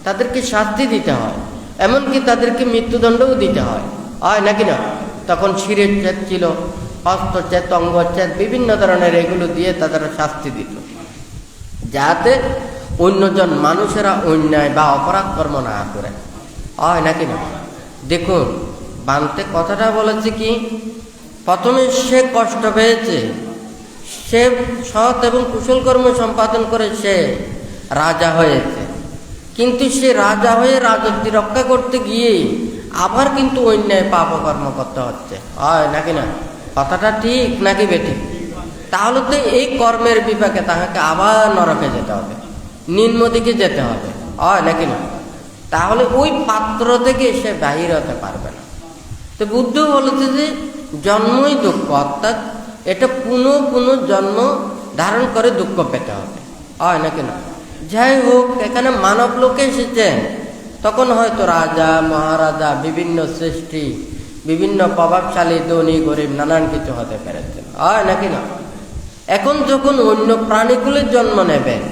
তাদেরকে শাস্তি দিতে হয়, এমনকি তাদেরকে মৃত্যুদণ্ডও দিতে হয়, নাকি না? তখন শিরচ্ছেদ ছিল, হস্তচ্ছেদ, অঙ্গচ্ছেদ, বিভিন্ন ধরনের এগুলো দিয়ে তাদের শাস্তি দিত, যাতে অন্যজন মানুষেরা অন্যায় বা অপরাধ কর্ম না করে, নাকি না? দেখুন, বানতে কথাটা বলেছে কি, প্রথমে সে কষ্ট পেয়েছে, সে সৎ এবং কুশল কর্ম সম্পাদন করে সে রাজা হয়েছে, কিন্তু সে রাজা হয়ে রাজত্ব রক্ষা করতে গিয়ে আবার কিন্তু অন্যায় পাপকর্ম করতে হচ্ছে, নাকি না? কথাটা ঠিক নাকি বেঠিক? তাহলে তো এই কর্মের বিপাকে তাহাকে আবার নরকে যেতে হবে, নিম্ন দিকে যেতে হবে, নাকি না? তাহলে ওই পাত্র থেকে সে বাহির হতে পারবে না। তো বুদ্ধ বলেছে যে জন্মই দুঃখ, অর্থাৎ এটা পুনঃ জন্ম ধারণ করে দুঃখ পেতে হবে, নাকি না? যাই হোক, এখানে মানব লোকে এসেছেন, তখন হয়তো রাজা মহারাজা, বিভিন্ন সৃষ্টি, বিভিন্ন প্রভাবশালী, ধনী গরিব, নানান কিছু হতে পেরেছেন, নাকি না? এখন যখন অন্য প্রাণীগুলোর জন্ম নেবেন,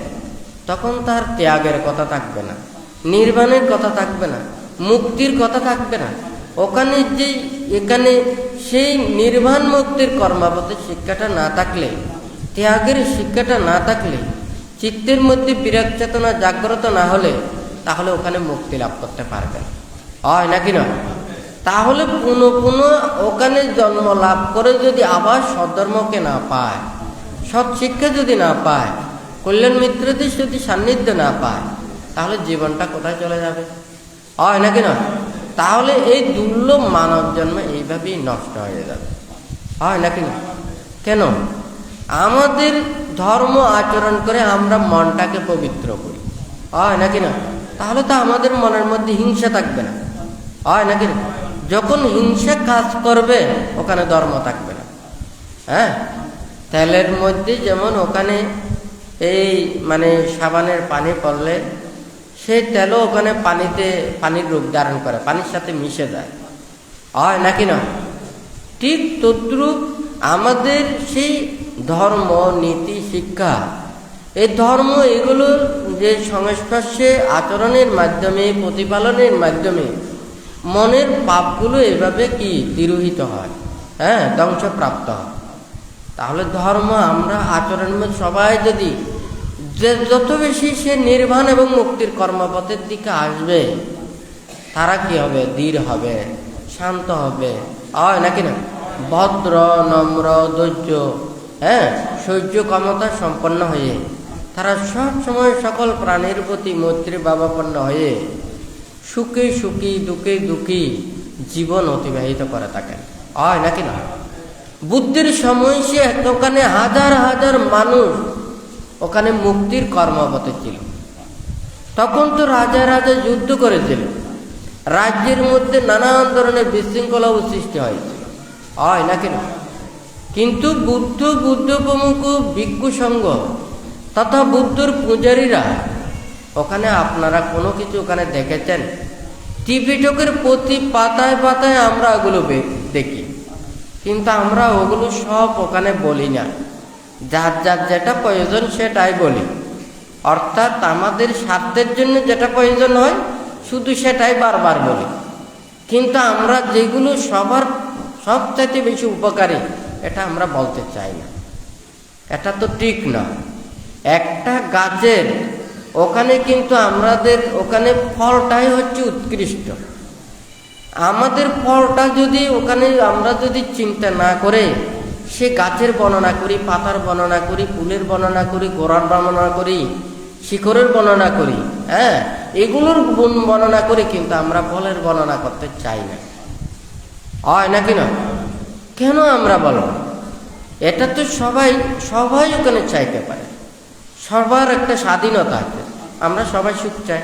তখন তার ত্যাগের কথা থাকবে না, নির্বাণের কথা থাকবে না, মুক্তির কথা থাকবে না। এখানে সেই নির্বাণ মুক্তির কর্মাবতের শিক্ষাটা না থাকলে, ত্যাগের শিক্ষাটা না থাকলে, চিত্তের মধ্যে বিরাগ চেতনা জাগ্রত না হলে, তাহলে ওখানে মুক্তি লাভ করতে পারবে না, নাকি না? তাহলে পুনঃ ওখানে জন্ম লাভ করে যদি আবার সদ্ধর্মকে না পায়, সৎ শিক্ষা যদি না পায়, কল্যাণ মিত্রদের যদি সান্নিধ্য না পায়, তাহলে জীবনটা কোথায় চলে যাবে, নাকি না? তাহলে এই দুর্লভ মানব জন্ম এইভাবেই নষ্ট হয়ে যাবে, নাকি না? কেন? আমাদের ধর্ম আচরণ করে আমরা মনটাকে পবিত্র করি, নাকি না? তাহলে তো আমাদের মনের মধ্যে হিংসা থাকবে না, নাকি না? যখন হিংসা কাজ করবে ওখানে ধর্ম থাকবে না। তেলের মধ্যে যেমন ওখানে এই সাবানের পানি পড়লে সেই তেলও ওখানে পানির রূপ ধারণ করে, পানির সাথে মিশে যায়, নাকি না? ঠিক তদ্রূপ আমাদের সেই ধর্ম, নীতি, শিক্ষা, এই ধর্ম, এগুলো যে সংস্পর্শে আচরণের মাধ্যমে, প্রতিপালনের মাধ্যমে মনের পাপগুলো এভাবে কি তিরোহিত হয়, ধ্বংসপ্রাপ্ত হয়। তাহলে ধর্ম আমরা আচরণের মধ্যে সবাই যদি যত বেশি সে নির্বাণ এবং মুক্তির কর্মপথের দিকে আসবে, তারা কি হবে? ধীর হবে, শান্ত হবে, নাকি না? ভদ্র, নম্র, ধৈর্য, সহ্য ক্ষমতা সম্পন্ন হয়ে তারা সব সময় সকল প্রাণীর প্রতি মৈত্রী ভাবাপন্ন হয়ে সুখে সুখী, দুঃখে দুঃখী জীবন অতিবাহিত করে থাকেন, নাকি না? বুদ্ধির সময় সে ওখানে হাজার হাজার মানুষ ওখানে মুক্তির কর্মপথে ছিল। তখন তো রাজা যুদ্ধ করেছিল, রাজ্যের মধ্যে নানান ধরনের বিশৃঙ্খলাও সৃষ্টি হয়েছিল, নাকি না? কিন্তু বুদ্ধ প্রমুখ ভিক্ষু সংঘ তথা বুদ্ধর পূজারীরা ওখানে, আপনারা কোনো কিছু ওখানে দেখেছেন? ত্রিপিটকের প্রতি পাতায় পাতায় আমরা ওগুলো দেখি, কিন্তু আমরা ওগুলো সব ওখানে বলি না, যার যেটা প্রয়োজন সেটাই বলি, অর্থাৎ আমাদের স্বার্থের জন্য যেটা প্রয়োজন হয় শুধু সেটাই বারবার বলি। কিন্তু আমরা যেগুলো সবার সবচাইতে বেশি উপকারী, এটা আমরা বলতে চাই না, এটা তো ঠিক না। একটা গাছের ওখানে কিন্তু আমাদের ওখানে ফলটাই হচ্ছে উৎকৃষ্ট। আমাদের ফলটা যদি ওখানে আমরা যদি চিন্তা না করে সে গাছের বর্ণনা করি, পাতার বর্ণনা করি, ফুলের বর্ণনা করি, গোড়ার বর্ণনা করি, শিকড়ের বর্ণনা করি, এগুলোর গুণ বর্ণনা করি, কিন্তু আমরা ফলের বর্ণনা করতে চাই না, হয় নাকি না? কেন আমরা বলো? এটা তো সবাই ওখানে চাইতে পারে, সবার একটা স্বাধীনতা আছে। আমরা সবাই সুখ চাই,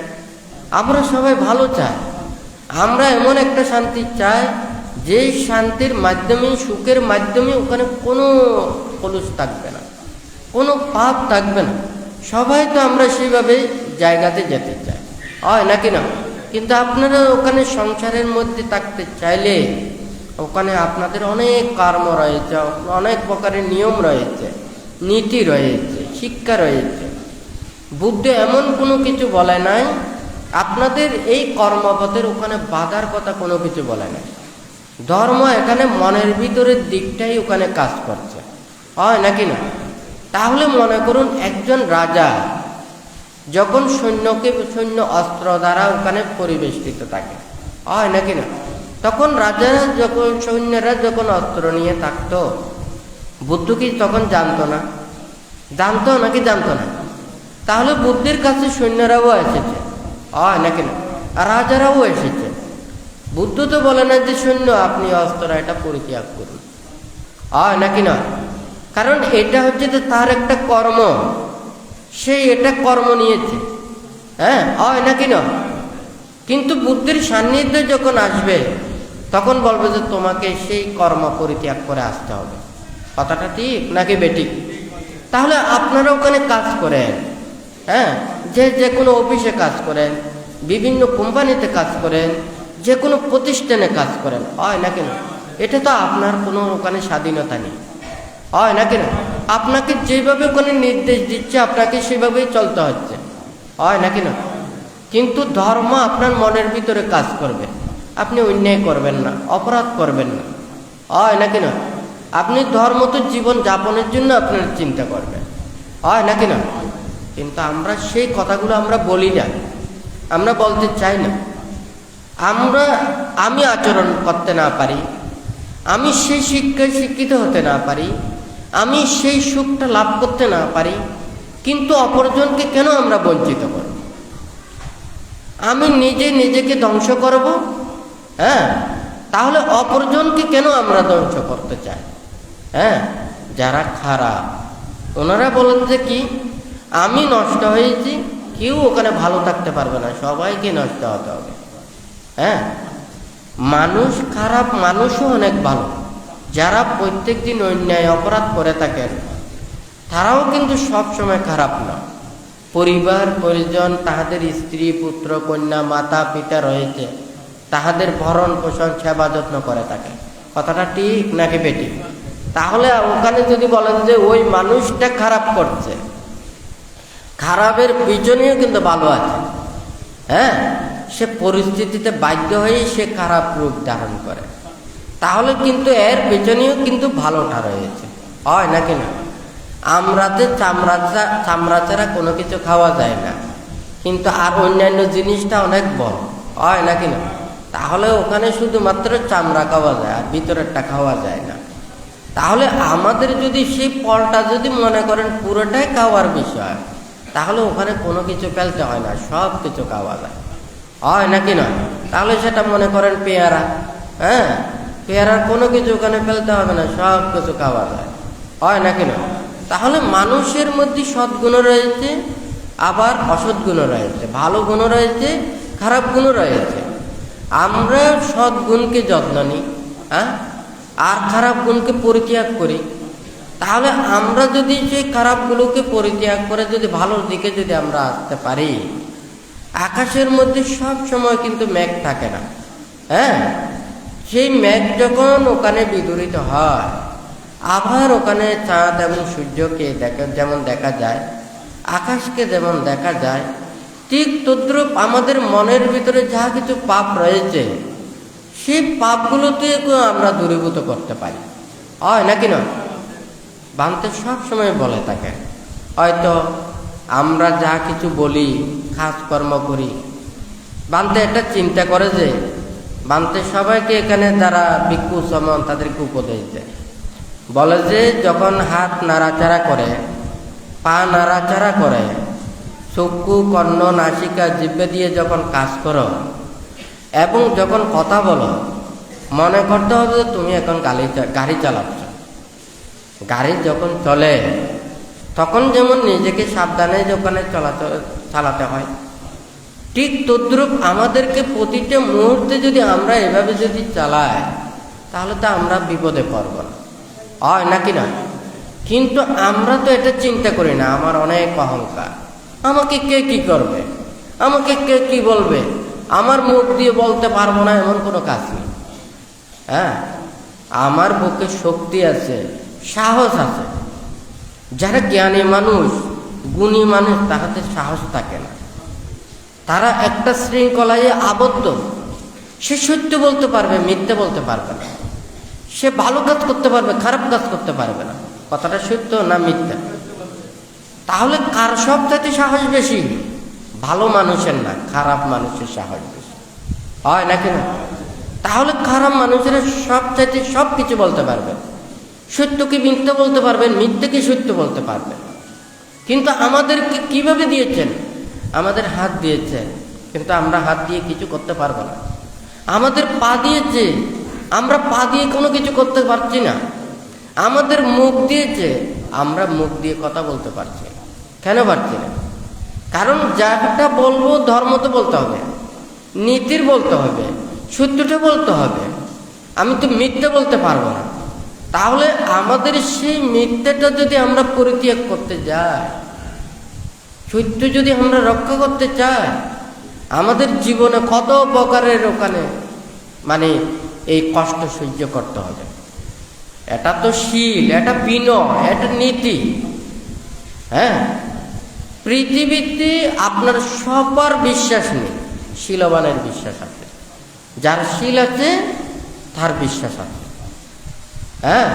আমরা সবাই ভালো চাই, আমরা এমন একটা শান্তি চাই যে শান্তির মাধ্যমে, সুখের মাধ্যমে ওখানে কোনো কলুষ থাকবে না, কোনো পাপ থাকবে না। সবাই তো আমরা সেইভাবে জায়গাতে যেতে চাই, হয় নাকি না? কিন্তু আপনারা ওখানে সংসারের মধ্যে থাকতে চাইলে ওখানে আপনাদের অনেক কর্ম রয়েছে, অনেক প্রকারের নিয়ম রয়েছে, নীতি রয়েছে, শিক্ষা রয়েছে। বুদ্ধ এমন কোনো কিছু বলে নাই, আপনাদের এই কর্মপথের ওখানে বাধার কথা কোনো কিছু বলে নাই। ধর্ম এখানে মনের ভিতরের দিকটাই ওখানে কাজ করছে, হয় নাকি না? তাহলে মনে করুন একজন রাজা যখন সৈন্য অস্ত্র দ্বারা ওখানে পরিবেষ্টিত থাকে, হয় নাকি না? তখন রাজারা যখন সৈন্যরা যখন অস্ত্র নিয়ে থাকতো, বুদ্ধ কি তখন জানতো না? জানতো নাকি জানতো না? তাহলে বুদ্ধের কাছে সৈন্যরাও এসেছে, হয় নাকি না? আর রাজারাও এসেছে। বুদ্ধ তো বলে না যে সৈন্য আপনি অস্ত্র এটা পরিত্যাগ করুন, হয় নাকি না? কারণ এটা হচ্ছে যে তার একটা কর্ম, সে এটা কর্ম নিয়েছে, হয় নাকি না? কিন্তু বুদ্ধের সান্নিধ্যে যখন আসবে তখন বলবে যে তোমাকে সেই কর্ম পরিত্যাগ করে আসতে হবে। কথাটা ঠিক নাকি বেঠিক? তাহলে আপনারা ওখানে কাজ করেন, যে কোনো অফিসে কাজ করেন, বিভিন্ন কোম্পানিতে কাজ করেন, যে কোনো প্রতিষ্ঠানে কাজ করেন, হয় নাকি না? এটা তো আপনার কোনো ওখানে স্বাধীনতা নেই, হয় নাকি না? আপনাকে যেভাবে ওখানে নির্দেশ দিচ্ছে আপনাকে সেভাবেই চলতে হচ্ছে, হয় নাকি না? কিন্তু ধর্ম আপনার মনের ভিতরে কাজ করবে, আপনি অন্যায় করবেন না, অপরাধ করবেন না, হয় নাকি না? আপনি ধর্ম তো জীবন যাপনের জন্য আপনার চিন্তা করবেন, হয় নাকি না? কিন্তু আমরা সেই কথাগুলো আমরা বলি না, আমরা বলতে চাই না। আমি আচরণ করতে না পারি, আমি সেই শিক্ষায় শিক্ষিত হতে না পারি, আমি সেই সুখটা লাভ করতে না পারি, কিন্তু অপরজনকে কেন আমরা বঞ্চিত করব? আমি নিজেকে ধ্বংস করব, তাহলে অপরজনকে কেন আমরা ধ্বংস করতে চাই? যারা খারাপ ওনারা বলেন যে কি আমি নষ্ট হয়েছি, কেউ ওখানে ভালো থাকতে পারবে না, সবাইকে নষ্ট হতে হবে। মানুষ খারাপ, মানুষও অনেক ভালো। যারা প্রত্যেক দিন অন্যায় অপরাধ করে থাকেন তারাও কিন্তু সব সময় খারাপ না। পরিবার পরিজন, তাহাদের স্ত্রী পুত্র কন্যা মাতা পিতা রয়েছে, তাহাদের ভরণ পোষণ সেবা যত্ন করে থাকে। কথাটা ঠিক নাকি বেঠিক? তাহলে ওখানে যদি বলেন যে ওই মানুষটা খারাপ করছে, খারাপের পিছনেও কিন্তু ভালো আছে, সে পরিস্থিতিতে বাধ্য হয়ে সে খারাপ রূপ ধারণ করে, তাহলে কিন্তু এর পেছনেও কিন্তু ভালোটা রয়েছে, হয় নাকি না? আমরাতে চামড়া ছাড়া কোনো কিছু খাওয়া যায় না, কিন্তু আর অন্যান্য জিনিসটা অনেক বড়, হয় নাকি না? তাহলে ওখানে শুধুমাত্র চামড়া খাওয়া যায় আর ভিতরেরটা খাওয়া যায় না। তাহলে আমাদের যদি সেই ফলটা যদি মনে করেন পুরোটাই খাওয়ার বিষয়, তাহলে ওখানে কোনো কিছু ফেলতে হয় না, সব কিছু খাওয়া যায়, হয় নাকি না? তাহলে সেটা মনে করেন পেয়ারা, পেয়ারার কোনো কিছু ওখানে ফেলতে হবে না, সব কিছু খাওয়া যায়, হয় নাকি না? তাহলে মানুষের মধ্যে সদ্গুণ রয়েছে, আবার অসৎ গুণ রয়েছে, ভালো গুণ রয়েছে, খারাপ গুণ রয়েছে। আমরা সদ্গুণকে যত্ন নিই, আর খারাপ গুণকে পরিত্যাগ করি। তাহলে আমরা যদি সেই খারাপগুলোকে পরিত্যাগ করে যদি ভালোর দিকে যদি আমরা আসতে পারি, আকাশের মধ্যে সব সময় কিন্তু মেঘ থাকে না, সেই মেঘ যখন ওখানে বিদূরিত হয়, আবার ওখানে চাঁদ এবং সূর্যকে যেমন দেখা যায়, আকাশকে যেমন দেখা যায়, ঠিক তদ্রূপ আমাদের মনের ভিতরে যা কিছু পাপ রয়েছে সেই পাপগুলোতে আমরা দূরীভূত করতে পারি, হয় নাকি না? বান্তে সব সময় বলে থাকে, হয়তো আমরা যা কিছু বলি, কাজকর্ম করি, বান্তে এটা চিন্তা করে যে বান্তে সবাইকে এখানে যারা ভিক্ষু সমন তাদেরকে উপদেশ দেয়, বলে যে যখন হাত নাড়াচাড়া করে, পা নাড়াচাড়া করে, চক্ষু কর্ণ নাসিকা জিহ্বা দিয়ে যখন কাজ করো এবং যখন কথা বলো, মনে করতে হবে যে তুমি এখন গাড়ি চালাচ্ছ। গাড়ি যখন চলে তখন যেমন নিজেকে সাবধানে যখন চালাতে হয়, ঠিক তদ্রূপ আমাদেরকে প্রতিটা মুহূর্তে যদি আমরা এভাবে যদি চালাই তাহলে তো আমরা বিপদে পড়ব না, হয় নাকি না? কিন্তু আমরা তো এটা চিন্তা করি না। আমার অনেক অহংকার, আমাকে কে কি করবে, আমাকে কে কি বলবে, আমার মুখ দিয়ে বলতে পারবো না এমন কোনো কাজ নেই। হ্যাঁ, আমার বুকে শক্তি আছে, সাহস আছে। যারা জ্ঞানী মানুষ, গুণী মানুষ, তাহাদের সাহস থাকে না। তারা একটা শৃঙ্খলায় আবদ্ধ। সে সত্য বলতে পারবে, মিথ্যে বলতে পারবে না। সে ভালো কাজ করতে পারবে, খারাপ কাজ করতে পারবে না। কথাটা সত্য না মিথ্যা? তাহলে কার সবচাইতে সাহস বেশি? ভালো মানুষের না, খারাপ মানুষের সাহস বেশি, হয় নাকি না? তাহলে খারাপ মানুষেরা সবচাইতে সব কিছু বলতে পারবে, সত্যকে মিথ্যা বলতে পারবেন, মিথ্যাকে সত্য বলতে পারবেন। কিন্তু আমাদেরকে কিভাবে দিয়েছেন? আমাদের হাত দিয়েছে, কিন্তু আমরা হাত দিয়ে কিছু করতে পারবো না। আমাদের পা দিয়েছে, আমরা পা দিয়ে কোনো কিছু করতে পারছি না। আমাদের মুখ দিয়েছে, আমরা মুখ দিয়ে কথা বলতে পারছি না। কেন পারছি না? কারণ যাটা বলবো ধর্ম তো বলতে হবে, নীতির বলতে হবে, সত্যটা বলতে হবে। আমি তো মিথ্যে বলতে পারবো না। তাহলে আমাদের সেই মিথ্যাটা যদি আমরা পরিত্যাগ করতে যাই, সত্য যদি আমরা রক্ষা করতে চাই, আমাদের জীবনে কত প্রকারের ওখানে এই কষ্ট সহ্য করতে হবে। এটা তো শীল, এটা বিনয়, এটা নীতি। হ্যাঁ, পৃথিবীতে আপনার সবার বিশ্বাস নেই, শীলবানের বিশ্বাস আছে। যার শীল আছে তার বিশ্বাস আছে। হ্যাঁ,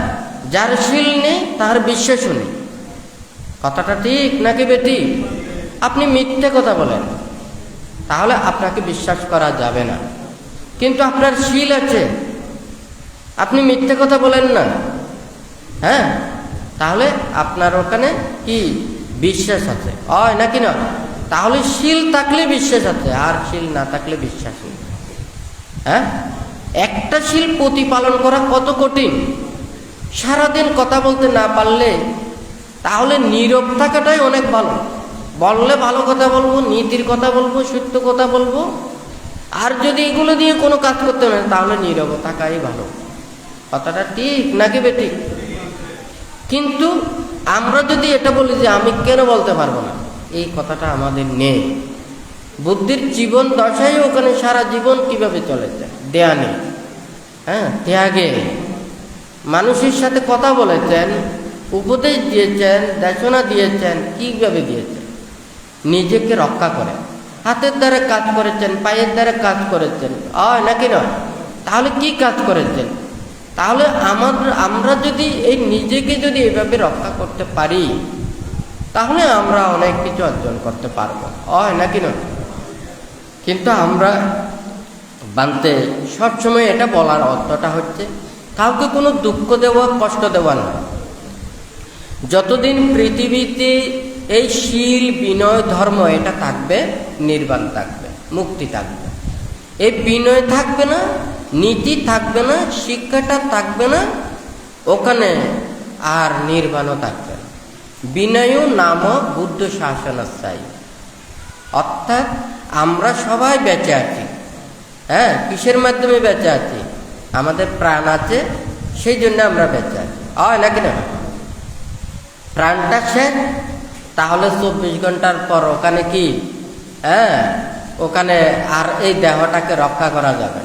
যার শীল নেই তার বিশ্বাসও নেই। কথাটা ঠিক নাকি বেটি? আপনি মিথ্যে কথা বলেন, তাহলে আপনাকে বিশ্বাস করা যাবে না। কিন্তু আপনার শীল আছে, আপনি মিথ্যে কথা বলেন না, হ্যাঁ, তাহলে আপনার ওখানে কি বিশ্বাস আছে, হয় নাকি না? তাহলে শীল থাকলে বিশ্বাস আছে, আর শীল না থাকলে বিশ্বাস নেই। হ্যাঁ, একটা শীল প্রতিপালন করা কত কঠিন। সারাদিন কথা বলতে না পারলে তাহলে নীরব থাকাটাই অনেক ভালো। বললে ভালো কথা বলবো, নীতির কথা বলবো, সত্য কথা বলবো। আর যদি এগুলো দিয়ে কোনো কাজ করতে না, তাহলে নীরব থাকাই ভালো। কথাটা ঠিক নাকি বেঠিক? কিন্তু আমরা যদি এটা বলি যে আমি কেন বলতে পারবো না, এই কথাটা আমাদের নেই। বুদ্ধির জীবন দশায় ওখানে সারা জীবন কিভাবে চলেছে, দেয়া নেই। হ্যাঁ, ত্যাগে মানুষের সাথে কথা বলেছেন, উপদেশ দিয়েছেন, দেশনা দিয়েছেন। কিভাবে দিয়েছেন? নিজেকে রক্ষা করে হাতের দ্বারা কাজ করেছেন, পায়ের দ্বারা কাজ করেছেন, নাকি নয়? তাহলে কি কাজ করেছেন? তাহলে আমরা যদি এই নিজেকে যদি এভাবে রক্ষা করতে পারি, তাহলে আমরা অনেক কিছু অর্জন করতে পারবো, নাকি নয়? কিন্তু আমরা বানতে সবসময় এটা বলার অর্থটা হচ্ছে কাউকে কোনো দুঃখ দেওয়া, কষ্ট দেওয়া না। যতদিন পৃথিবীতে এই শীল, বিনয়, ধর্ম এটা থাকবে, নির্বাণ থাকবে, মুক্তি থাকবে। এই বিনয় থাকবে না, নীতি থাকবে না, শিক্ষাটা থাকবে না, ওখানে আর নির্বাণও থাকবে না। বিনয় নাম বুদ্ধ শাসনাস্থায়ী। অর্থাৎ আমরা সবাই বেঁচে আছি। হ্যাঁ, কিসের মাধ্যমে বেঁচে আছি? আমাদের প্রাণ আছে, সেই জন্য আমরা বেঁচে আছি, নাকি না? প্রাণটা শেষ, তাহলে 24 ঘন্টার পর ওখানে কি, ওখানে আর এই দেহটাকে রক্ষা করা যাবে।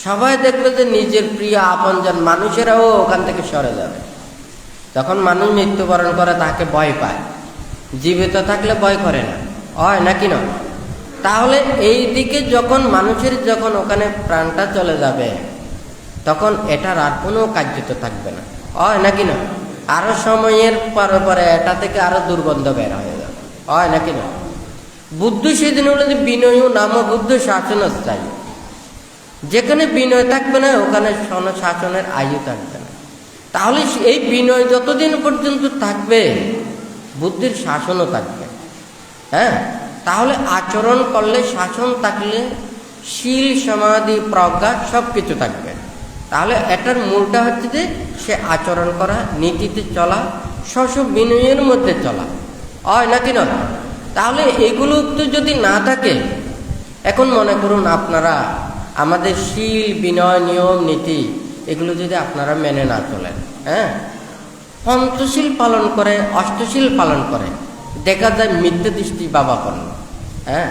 সবাই দেখবে যে নিজের প্রিয় আপনজন মানুষেরাও ওখান থেকে সরে যাবে। যখন মানুষ মৃত্যুবরণ করে তাকে ভয় পায়, জীবিত থাকলে ভয় করে না, নাকি না? তাহলে এই দিকে যখন মানুষের যখন ওখানে প্রাণটা চলে যাবে, তখন এটার আর কোনো কার্যত থাকবে না, নাকি না? আরো সময়ের পরে পরে এটা থেকে আরো দুর্গন্ধ বের হয়ে যাবে। হয় নাকি না? বুদ্ধ সেদিন হলো যে বিনয় নাম বুদ্ধ শাসন স্থায়ী। যেখানে বিনয় থাকবে না ওখানে শাসনের আয়ু থাকবে না। তাহলে এই বিনয় যতদিন পর্যন্ত থাকবে বুদ্ধির শাসনও থাকবে। হ্যাঁ, তাহলে আচরণ করলে, শাসন থাকলে শীল সমাধি প্রজ্ঞা সব কিছু থাকবে। তাহলে এটার মূলটা হচ্ছে যে সে আচরণ করা, নীতিতে চলা, স্ব বিনয়ের মধ্যে চলা, হয় নাকি না? তাহলে এগুলো তো যদি না থাকে, এখন মনে করুন আপনারা আমাদের শীল বিনয় নিয়ম নীতি এগুলো যদি আপনারা মেনে না চলেন, হ্যাঁ, পঞ্চশীল পালন করে, অষ্টশীল পালন করে, দেখা যায় মিথ্যে দৃষ্টি বাবাপন্ন। হ্যাঁ,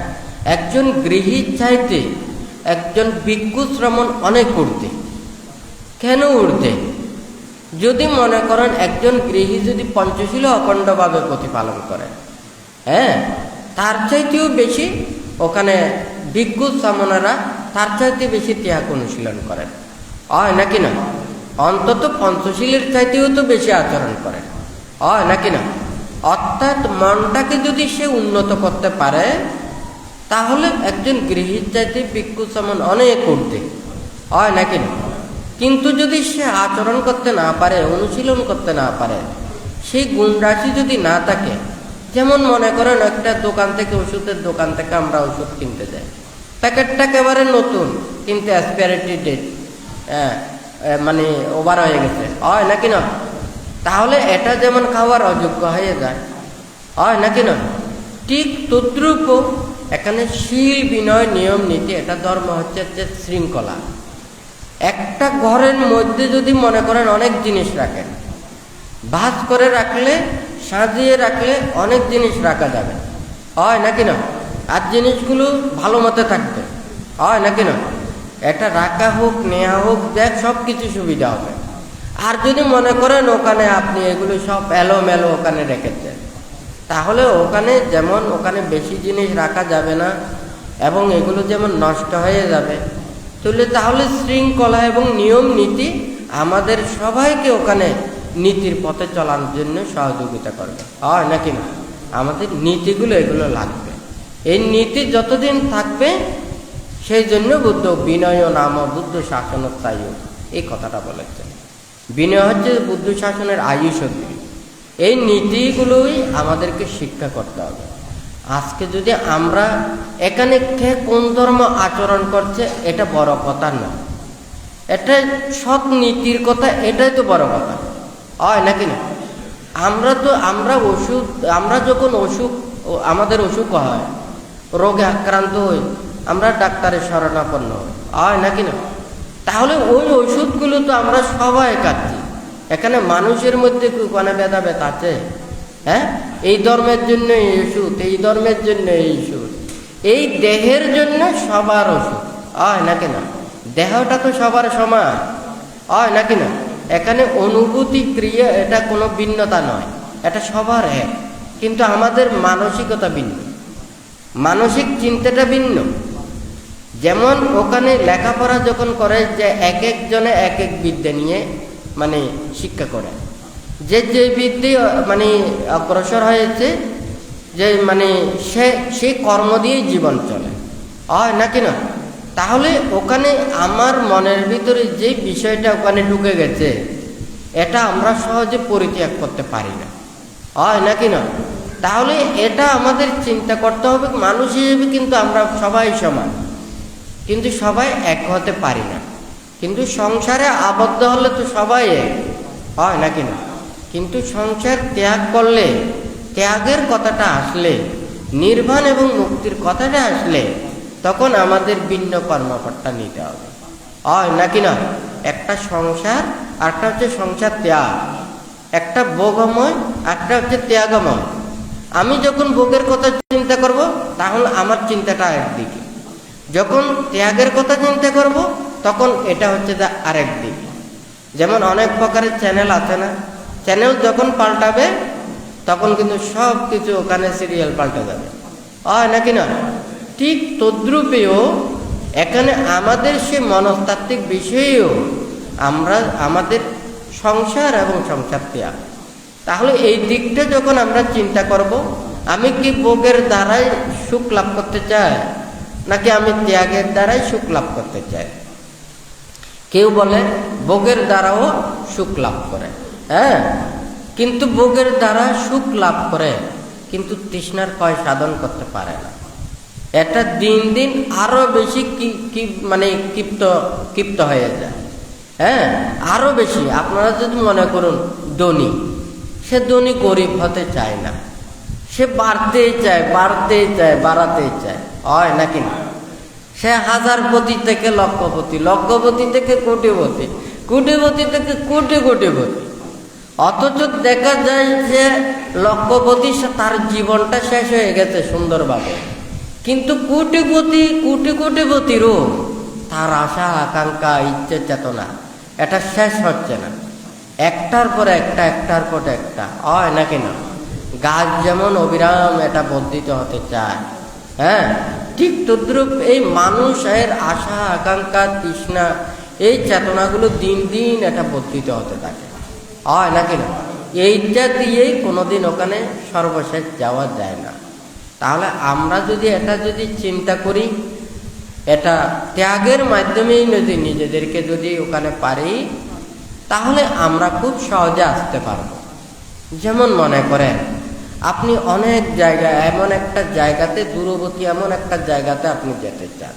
একজন গৃহীর চাইতে একজন ভিক্ষু শ্রমণ অনেক ঊর্ধ্বে। কেন ঊর্ধ্বে? যদি মনে করেন একজন গৃহী যদি পঞ্চশীল অখণ্ডভাবে প্রতিপালন করে, হ্যাঁ, তার চাইতেও বেশি ওখানে ভিক্ষু শ্রমণেরা তার চাইতে বেশি ত্যাগ অনুশীলন করেন, হয় নাকি না? অন্তত পঞ্চশীলের চাইতেও তো বেশি আচরণ করেন, হয় নাকি না? অর্থাৎ মনটাকে যদি সে উন্নত করতে পারে তাহলে একজন গৃহীর চাইতে ভিক্ষু শ্রমণ অনেক ঊর্ধ্বে, হয় নাকি না? কিন্তু যদি সে আচরণ করতে না পারে, অনুশীলন করতে না পারে, সেই গুণরাশি যদি না থাকে, যেমন মনে করেন একটা দোকান থেকে, ওষুধের দোকান থেকে আমরা ওষুধ কিনতে যাই, প্যাকেটটা একেবারে নতুন কিন্তু এক্সপায়ারি ডেট মানে ওভার হয়ে গেছে, হয় নাকি না? তাহলে এটা যেমন খাওয়ার অযোগ্য হয়ে যায়, হয় নাকি না? ঠিক তদ্রূপ এখানে শীল বিনয় নিয়ম নীতি, এটা ধর্ম হচ্ছে শৃঙ্খলা। একটা ঘরের মধ্যে যদি মনে করেন অনেক জিনিস রাখেন, ভাঁজ করে রাখলে, সাজিয়ে রাখলে অনেক জিনিস রাখা যাবে, হয় নাকি না? আর জিনিসগুলো ভালো মতো থাকবে, হয় নাকি না? এটা রাখা হোক, নেওয়া হোক, দেখ সব কিছু সুবিধা হবে। আর যদি মনে করেন ওখানে আপনি এগুলো সব এলোমেলো ওখানে রেখেছেন, তাহলে ওখানে যেমন ওখানে বেশি জিনিস রাখা যাবে না এবং এগুলো যেমন নষ্ট হয়ে যাবে, তাহলে শৃঙ্খলা এবং নিয়ম নীতি আমাদের সবাইকে ওখানে নীতির পথে চলার জন্য সহযোগিতা করবে, হয় নাকি না? আমাদের নীতিগুলো এগুলো লাগবে। এই নীতি যতদিন থাকবে সেই জন্য বুদ্ধ বিনয় নাম বুদ্ধ শাসন স্থায়ী, এই কথাটা বলেছেন। বিনয় হচ্ছে বুদ্ধ শাসনের আয়ু শক্তি। এই নীতিগুলোই আমাদেরকে শিক্ষা করতে হবে। আজকে যদি আমরা এখানে কে কোন ধর্ম আচরণ করছে এটা বড় কথা না, এটা সৎ নীতির কথা, এটাই তো বড় কথা, হয় নাকি না? আমরা যখন আমাদের অসুখ হয়, রোগে আক্রান্ত হই, আমরা ডাক্তারের শরণাপন্ন হই, হয় নাকি না? তাহলে ওই ওষুধগুলো তো আমরা সবাই খাচ্ছি। এখানে মানুষের মধ্যে কোনো ভেদাভেদ আছে? হ্যাঁ, এই ধর্মের জন্য এই ওষুধ, এই ধর্মের জন্য এই ওষুধ, এই দেহের জন্য সবার ওষুধ, হয় নাকি না? দেহটা তো সবার সমান, হয় নাকি না? এখানে অনুভূতি ক্রিয়া এটা কোনো ভিন্নতা নয়, এটা সবার এক, কিন্তু আমাদের মানসিকতা ভিন্ন, মানসিক চিন্তাটা ভিন্ন। যেমন ওখানে লেখাপড়া যখন করে যে এক একজনে এক এক বিদ্যা নিয়ে মানে শিক্ষা করে, যে যে বিদ্যে মানে অগ্রসর হয়েছে, যে মানে সে কর্ম দিয়েই জীবন চলে, হয় নাকি না? তাহলে ওখানে আমার মনের ভিতরে যে বিষয়টা ওখানে ঢুকে গেছে এটা আমরা সহজে পরিত্যাগ করতে পারি না, হয় নাকি না? তাহলে এটা আমাদের চিন্তা করতে হবে। মানুষ হিসেবে কিন্তু আমরা সবাই সমান, কিন্তু সবাই এক হতে পারি না। কিন্তু সংসারে আবদ্ধ হলে তো সবাই এক, হয় নাকি না? কিন্তু সংসার ত্যাগ করলে, ত্যাগের কথাটা আসলে, নির্বাণ এবং মুক্তির কথাটা আসলে, তখন আমাদের ভিন্ন কর্মকর্তা নিতে হবে, হয় নাকি না? একটা সংসার, একটা হচ্ছে সংসার ত্যাগ, একটা ভোগময়, একটা হচ্ছে ত্যাগময়। আমি যখন ভোগের কথা চিন্তা করব তাহলে আমার চিন্তাটা একদিকে, যখন ত্যাগের কথা চিন্তা করব তখন এটা হচ্ছে আরেক দিক। যেমন অনেক প্রকারের চ্যানেল আছে না, চ্যানেল যখন পাল্টাবে তখন কিন্তু সব কিছু ওখানে সিরিয়াল পাল্টে যাবে, হয় নাকি না? ঠিক তদ্রূপেও এখানে আমাদের সে মনস্তাত্ত্বিক বিষয়েও আমরা আমাদের সংসার এবং সংসার ত্যাগ, তাহলে এই দিকটা যখন আমরা চিন্তা করব আমি কি ভোগের দ্বারাই সুখ লাভ করতে চাই, নাকি আমি ত্যাগের দ্বারাই সুখ লাভ করতে চাই? কেউ বলে ভোগের দ্বারাও সুখ লাভ করে, হ্যাঁ, কিন্তু ভোগের দ্বারা সুখ লাভ করে, কিন্তু তৃষ্ণার ক্ষয় সাধন করতে পারে না। এটা দিন দিন আরো বেশি মানে ক্ষিপ্ত হয়ে যায়, হ্যাঁ, আরো বেশি। আপনারা যদি মনে করুন ধনী, সে ধনী গরিব হতে চায় না, সে বাড়তেই চায়, বাড়াতেই চায়, হয় নাকি না? সে হাজারপতি থেকে লক্ষপতি, লক্ষপতি থেকে কোটিপতি, কোটিপতি থেকে কোটিপতি। অথচ দেখা যায় যে লক্ষপতি তার জীবনটা শেষ হয়ে গেছে সুন্দরভাবে, কিন্তু কোটিপতিরও তার আশা আকাঙ্ক্ষা ইচ্ছে চেতনা এটা শেষ হচ্ছে না, একটার পর একটা, হয় নাকি না? গাছ যেমন অবিরাম এটা বর্ধিত হতে চায়, হ্যাঁ, ঠিক তদ্রূপ এই মানুষের আশা আকাঙ্ক্ষা তৃষ্ণা এই চেতনাগুলো দিন দিন এটা বর্ধিত হতে থাকে, হয় নাকি না? এইটা দিয়েই কোনোদিন ওখানে সর্বশেষ যাওয়া যায় না। তাহলে আমরা যদি চিন্তা করি, এটা ত্যাগের মাধ্যমেই যদি নিজেদেরকে যদি ওখানে পারি, তাহলে আমরা খুব সহজে আসতে পারবো। যেমন মনে করেন আপনি অনেক জায়গায় এমন একটা জায়গাতে দূরবর্তী এমন একটা জায়গাতে আপনি যেতে চান,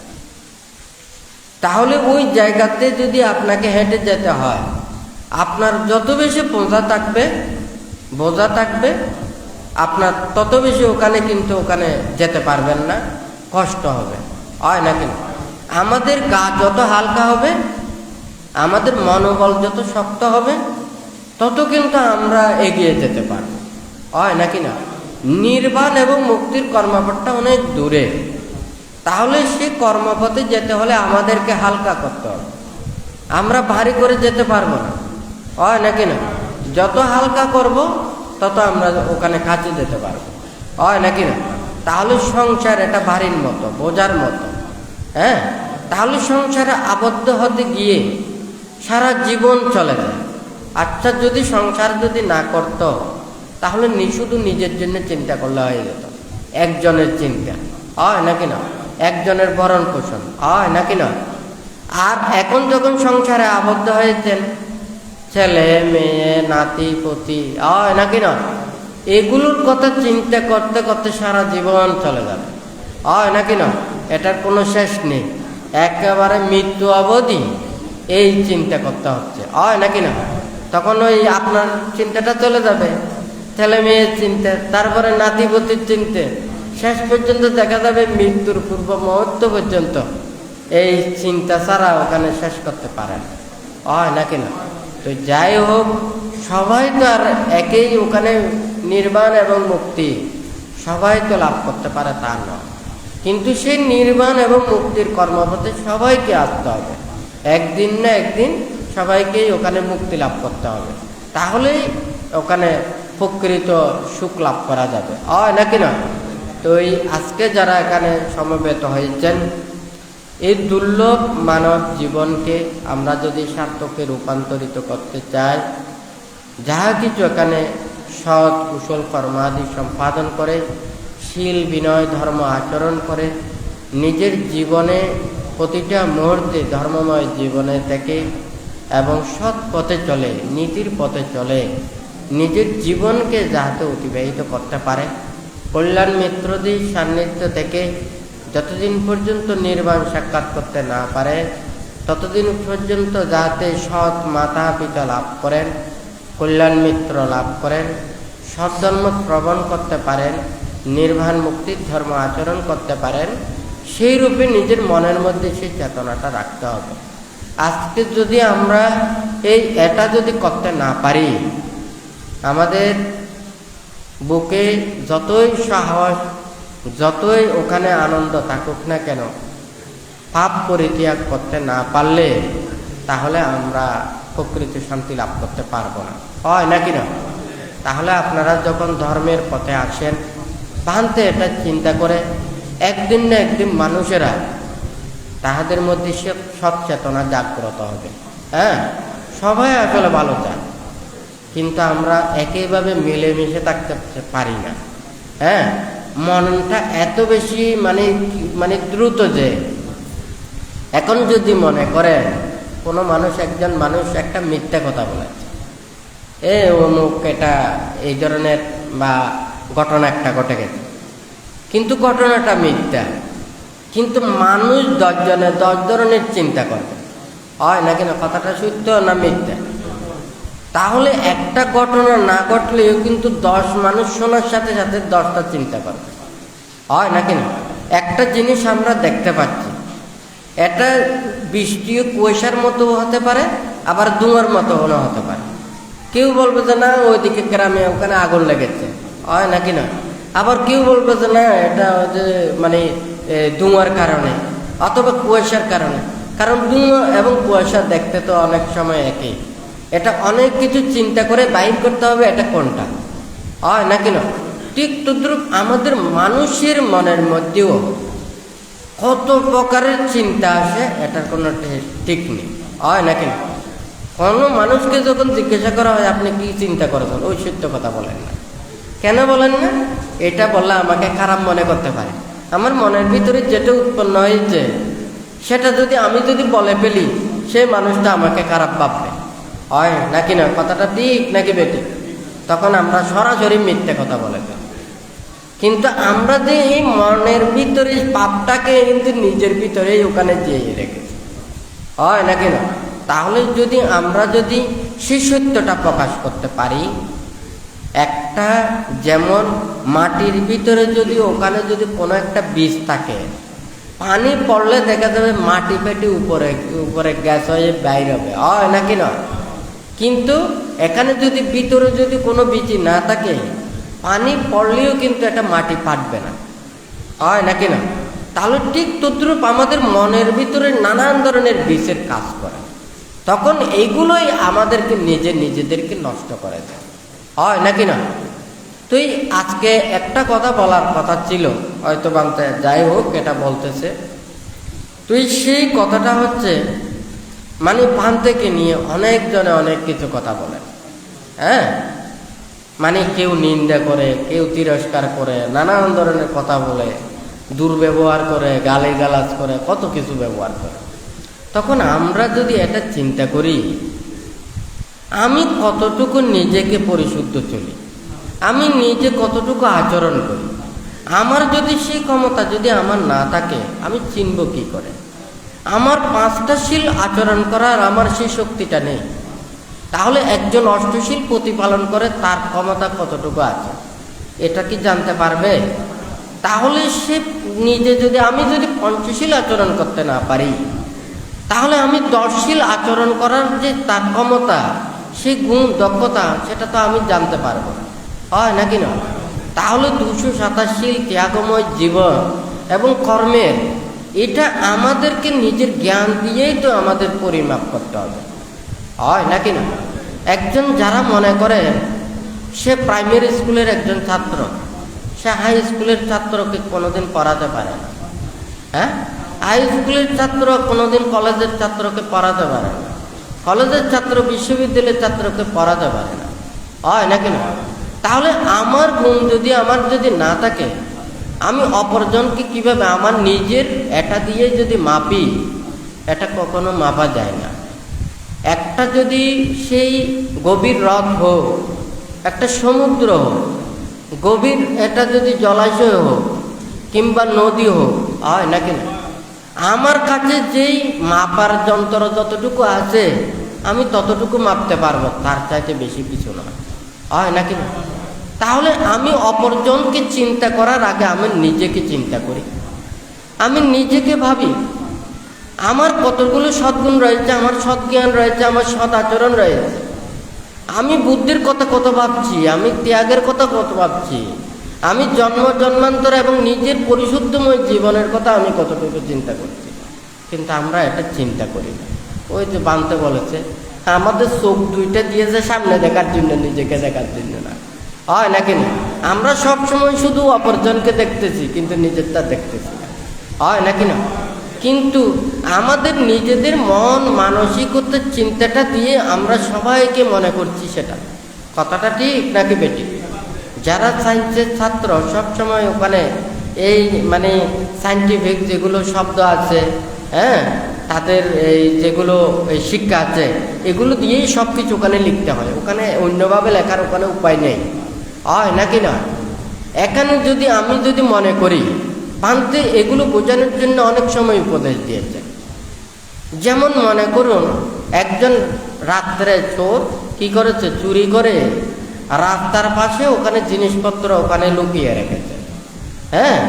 তাহলে ওই জায়গাতে যদি আপনাকে হেঁটে যেতে হয়, আপনার যত বেশি বোঝা থাকবে আপনার তত বেশি ওখানে যেতে পারবেন না, কষ্ট হবে, হয় নাকি? আমাদের গা যত হালকা হবে, আমাদের মনোবল যত শক্ত হবে, তত কিন্তু আমরা এগিয়ে যেতে পারব, হয় নাকি না? নির্বাণ এবং মুক্তির কর্মপথটা অনেক দূরে, তাহলে সে কর্মপথে যেতে হলে আমাদেরকে হালকা করতে হবে, আমরা ভারী করে যেতে পারবো না, হয় নাকি না? যত হালকা করব তত আমরা ওখানে কাছে যেতে পারবো, হয় নাকি না? তাহলে সংসার এটা ভারীর মতো, বোঝার মতো, হ্যাঁ, তাহলে সংসারে আবদ্ধ হতে গিয়ে সারা জীবন চলে যায়। আচ্ছা, যদি সংসার যদি না করত, তাহলে শুধু নিজের জন্য চিন্তা করলে হয়ে যেত, একজনের চিন্তা, হয় নাকি না? একজনের ভরণ পোষণ, হয় নাকি না? আর এখন যখন সংসারে আবদ্ধ হয়েছেন, ছেলে মেয়ে নাতি পতি, হয় নাকি না, এগুলোর কথা চিন্তা করতে করতে সারা জীবন চলে যাবে, হয় নাকি না? এটার কোনো শেষ নেই, একেবারে মৃত্যু অবধি এই চিন্তা করতে হচ্ছে, হয় নাকি না? তখন ওই আপনার চিন্তাটা চলে যাবে, ছেলে মেয়ের চিন্তা, তারপরে নাতিপতির চিন্তা, শেষ পর্যন্ত দেখা যাবে মৃত্যুর পূর্ব মুহূর্ত পর্যন্ত এই চিন্তা ছাড়া ওখানে শেষ করতে পারে না, হয় নাকি না? তো যাই হোক, সবাই তো আর একই ওখানে নির্বাণ এবং মুক্তি সবাই তো লাভ করতে পারে তা নয়, কিন্তু সেই নির্বাণ এবং মুক্তির কর্মপথে সবাইকে আসতে হবে, একদিন না একদিন সবাইকেই ওখানে মুক্তি লাভ করতে হবে, তাহলেই ওখানে প্রকৃত সুখ লাভ করা যাবে, হয় নাকি না? তো এই আজকে যারা এখানে সমবেত হয়েছেন, এই দুর্লভ মানব জীবনকে আমরা যদি সার্থকে রূপান্তরিত করতে চাই, যাহা কিছু এখানে সৎ কুশল কর্মাদি সম্পাদন করে, শীল বিনয় ধর্ম আচরণ করে, নিজের জীবনে প্রতিটা মুহূর্তে ধর্মময় জীবনে থেকে এবং সৎ পথে চলে, নীতির পথে চলে, নিজের জীবনকে যাহাতে অতিবাহিত করতে পারে, কল্যাণ মিত্রদের সান্নিধ্য থেকে যতদিন পর্যন্ত নির্বাণ সাক্ষাৎ করতে না পারে, ততদিন পর্যন্ত যাতে সৎ মাতা পিতা লাভ করেন, কল্যাণ মিত্র লাভ করেন, সৎধর্ম শ্রবণ করতে পারেন, নির্বাণ মুক্তির ধর্ম আচরণ করতে পারেন, সেই রূপে নিজের মনের মধ্যে সেই চেতনাটা রাখতে হবে। আজকে যদি আমরা এটা যদি করতে না পারি, আমাদের বুকে যতই সাহস, যতই ওখানে আনন্দ থাকুক না কেন, পাপ পরিত্যাগ করতে না পারলে তাহলে আমরা প্রকৃত শান্তি লাভ করতে পারবো না, হয় নাকি না? তাহলে আপনারা যখন ধর্মের পথে আসেন, ভান্তে এটা চিন্তা করে একদিন না একদিন মানুষেরা তাহাদের মধ্যে সব চেতনা জাগ্রত হবে, হ্যাঁ, সবাই আসলে ভালো চায়, কিন্তু আমরা একইভাবে মিলেমিশে থাকতে পারি না, হ্যাঁ, মনটা এত বেশি মানে দ্রুত যে এখন যদি মনে করেন কোনো একজন মানুষ একটা মিথ্যা কথা বলেছে, অমুক এটা এই ধরনের বা ঘটনা একটা ঘটে গেছে, কিন্তু ঘটনাটা মিথ্যা, কিন্তু মানুষ 10 জনে 10 ধরনের চিন্তা করবে, হয় নাকি না কথাটা সত্য না মিথ্যা। তাহলে একটা ঘটনা না ঘটলেও কিন্তু 10 মানুষ শোনার সাথে সাথে 10টা চিন্তা করবে, হয় নাকি না। একটা জিনিস আমরা দেখতে পাচ্ছি, এটা বৃষ্টিও কুয়াশার মতো হতে পারে, আবার ধোঁয়ার মতো হতে পারে। কেউ বলবে যে না ওইদিকে গ্রামে ওখানে আগুন লেগেছে, হয় নাকি না। আবার কেউ বলবে যে না এটা যে ধোঁয়ার কারণে অথবা কুয়াশার কারণে, কারণ ধোঁয়া এবং কুয়াশা দেখতে তো অনেক সময় একই। এটা অনেক কিছু চিন্তা করে বাইর করতে হবে এটা কোনটা, হয় নাকি না। ঠিক তদ্রুপ আমাদের মানুষের মনের মধ্যেও কত প্রকারের চিন্তা আসে, এটার কোনো ঠিক নেই, হয় নাকি না। কোনো মানুষকে যখন জিজ্ঞাসা করা হয় আপনি কি চিন্তা করেছেন, ওই সত্য কথা বলেন না। কেন বলেন না? এটা বললে আমাকে খারাপ মনে করতে পারে। আমার মনের ভিতরে যেটা উৎপন্ন হয়েছে সেটা আমি যদি বলে ফেলি, সেই মানুষটা আমাকে খারাপ ভাববে, হয় নাকি না। কথাটা ঠিক নাকি বেটি? তখন আমরা সরাসরি মিথ্যে কথা বলে ফেলি। কিন্তু আমরা যে এই মনের ভিতরে পাপটাকে কিন্তু নিজের ভিতরে ওখানে দিয়ে রেখেছি, হয় নাকি না। তাহলে আমরা যদি সেই সত্যটা প্রকাশ করতে পারি, একটা যেমন মাটির ভিতরে ওখানে কোনো একটা বীজ থাকে, পানি পড়লে দেখা যাবে মাটি পেটে উপরে উপরে গ্যাস হয়ে বাইর হবে, হয় নাকি না। কিন্তু এখানে ভিতরে কোনো বীজ না থাকে, পানি পড়লেও কিন্তু এটা মাটি ফাটবে না, হয় নাকি না। তাহলে ঠিক তদ্রূপ আমাদের মনের ভিতরে নানান ধরনের বিষের কাজ করে, তখন এইগুলোই আমাদেরকে নিজেদেরকে নষ্ট করে দেয়, হয় নাকি না। তুই আজকে একটা কথা বলার কথা ছিল, হয়তো বাংতে যাই হোক এটা বলতেছে। তুই সেই কথাটা হচ্ছে পান থেকে নিয়ে অনেকজনে অনেক কিছু কথা বলে, হ্যাঁ, কেউ নিন্দা করে, কেউ তিরস্কার করে, নানান ধরনের কথা বলে, দুর্ব্যবহার করে, গালিগালাজ করে, কত কিছু ব্যবহার করে। তখন আমরা যদি এটা চিন্তা করি, আমি কতটুকু নিজেকে পরিশুদ্ধ চলি, আমি নিজে কতটুকু আচরণ করি, আমার যদি সেই ক্ষমতা আমার না থাকে, আমি চিনব কি করে? আমার 5টা শীল আচরণ করার আমার সেই শক্তিটা নেই। তাহলে একজন অষ্টশীল প্রতিপালন করে তার ক্ষমতা কতটুকু আছে, এটা কি জানতে পারবে? তাহলে সে নিজে আমি পঞ্চশীল আচরণ করতে না পারি, তাহলে আমি 10শীল আচরণ করার যে তার ক্ষমতা, সেই গুণ দক্ষতা, সেটা তো আমি জানতে পারবো, হয় নাকি না। তাহলে 227 ত্যাগময় জীবন এবং কর্মের এটা আমাদেরকে নিজের জ্ঞান দিয়েই তো আমাদের পরিমাপ করতে হবে, হয় নাকি না। একজন যারা মনে করে সে প্রাইমারি স্কুলের একজন ছাত্র, সে হাই স্কুলের ছাত্রকে কোনোদিন পড়াতে পারে না, হ্যাঁ, হাই স্কুলের ছাত্র কোনোদিন কলেজের ছাত্রকে পড়াতে পারে না, কলেজের ছাত্র বিশ্ববিদ্যালয়ের ছাত্রকে পড়াতে পারে না, হয় নাকি না। তাহলে আমার গুণ আমার না থাকে, আমি অপরজনকে কিভাবে আমার নিজের এটা দিয়ে মাপি, এটা কখনো মাপা যায় না। একটা সেই গভীর হ্রদ হোক, একটা সমুদ্র হোক, গভীর এটা জলাশয় হোক কিংবা নদী হোক, হয় নাকি না, আমার কাছে যেই মাপার যন্ত্র যতটুকু আছে আমি ততটুকু মাপতে পারবো, তার চাইতে বেশি কিছু না, হয় নাকি না। তাহলে আমি অপরজনকে চিন্তা করার আগে আমি নিজেকে চিন্তা করি, আমি নিজেকে ভাবি আমার কতগুলো সদ্গুণ রয়েছে, আমার সদ্জ্ঞান রয়েছে, আমার সৎ আচরণ রয়েছে, আমি বুদ্ধির কথা কত ভাবছি, আমি ত্যাগের কথা কত ভাবছি, আমি জন্মান্তর এবং নিজের পরিশুদ্ধময় জীবনের কথা আমি কতটুকু চিন্তা করছি। কিন্তু আমরা এটা চিন্তা করি না। ওই যে বানতে বলেছে, আমাদের চোখ দুইটা দিয়েছে সামনে দেখার জন্য, নিজেকে দেখার জন্য না, হয় নাকি না। আমরা সবসময় শুধু অপরজনকে দেখতেছি কিন্তু নিজেরটা দেখতেছি না, হয় নাকি না। কিন্তু আমাদের নিজেদের মন মানসিকতার চিন্তাটা দিয়ে আমরা সবাইকে মনে করছি, সেটা কথাটা ঠিক নাকি বেটি? যারা সায়েন্সের ছাত্র সবসময় ওখানে এই মানে সায়েন্টিফিক যেগুলো শব্দ আছে, হ্যাঁ, তাদের এই যেগুলো এই শিক্ষা আছে, এগুলো দিয়েই সব কিছু ওখানে লিখতে হয়। ওখানে অন্যভাবে লেখার ওখানে উপায় নেই, হয় নাকি না? এখানে যদি আমি যদি মনে করি, পান্তে এগুলো বোঝানোর জন্য অনেক সময় উপদেশ দিয়েছে। যেমন মনে করুন, একজন রাত্রে চোর কি করেছে, চুরি করে রাস্তার পাশে ওখানে জিনিসপত্র ওখানে লুকিয়ে রেখেছে। হ্যাঁ,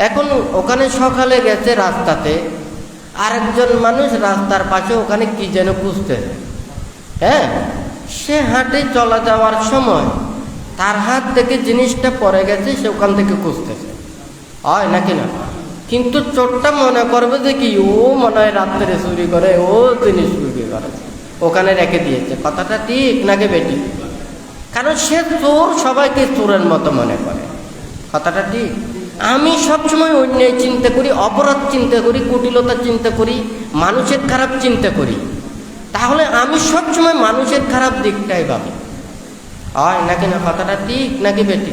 এখন ওখানে সকালে গেছে রাস্তাতে, আরেকজন মানুষ রাস্তার পাশে ওখানে কি যেন খুঁজতেছে। হ্যাঁ, সে হাঁটে চলা যাওয়ার সময় তার হাত থেকে জিনিসটা পড়ে গেছে, সে ওখান থেকে খুঁজতেছে, হয় নাকি না? কিন্তু চোরটা মনে করবে যে কি, ও মনে হয় রাত্রে চুরি করে, ও জিনিস চুরি করে, ওখানে রেখে দিয়েছে। কথাটা ঠিক নাকি বেটি? কারণ সে চোর, সবাইকে চোরের মতো মনে করে। কথাটা ঠিক। আমি সবসময় অন্যায় চিন্তা করি, অপরাধ চিন্তা করি, কুটিলতা চিন্তা করি, মানুষের খারাপ চিন্তা করি, তাহলে আমি সবসময় মানুষের খারাপ দিকটাই ভাবি, হয় নাকি না? কথাটা ঠিক নাকি বেটি?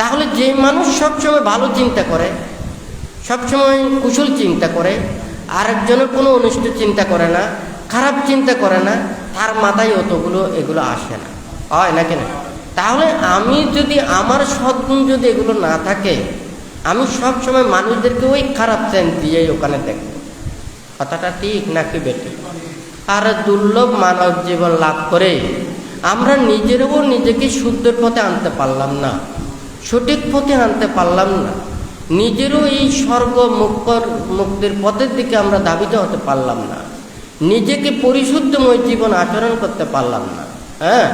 তাহলে যে মানুষ সবসময় ভালো চিন্তা করে, সবসময় কুশল চিন্তা করে, আরেকজনের কোনো অনিষ্ট চিন্তা করে না, খারাপ চিন্তা করে না, তার মাথায় অতগুলো এগুলো আসে না, হয় নাকি না? তাহলে আমি যদি আমার সদ্গুণ যদি এগুলো না থাকে, আমি সবসময় মানুষদেরকে ওই খারাপ সেন্স দিয়েই ওখানে দেখব। কথাটা ঠিক নাকি বেটি? আর দুর্লভ মানব জীবন লাভ করে আমরা নিজেরও নিজেকে শুদ্ধের পথে আনতে পারলাম না, সঠিক পথে আনতে পারলাম না, নিজেরও এই স্বর্গ মুক্তির পথের দিকে আমরা ধাবিত হতে পারলাম না, নিজেকে পরিশুদ্ধময় জীবন আচরণ করতে পারলাম না। হ্যাঁ,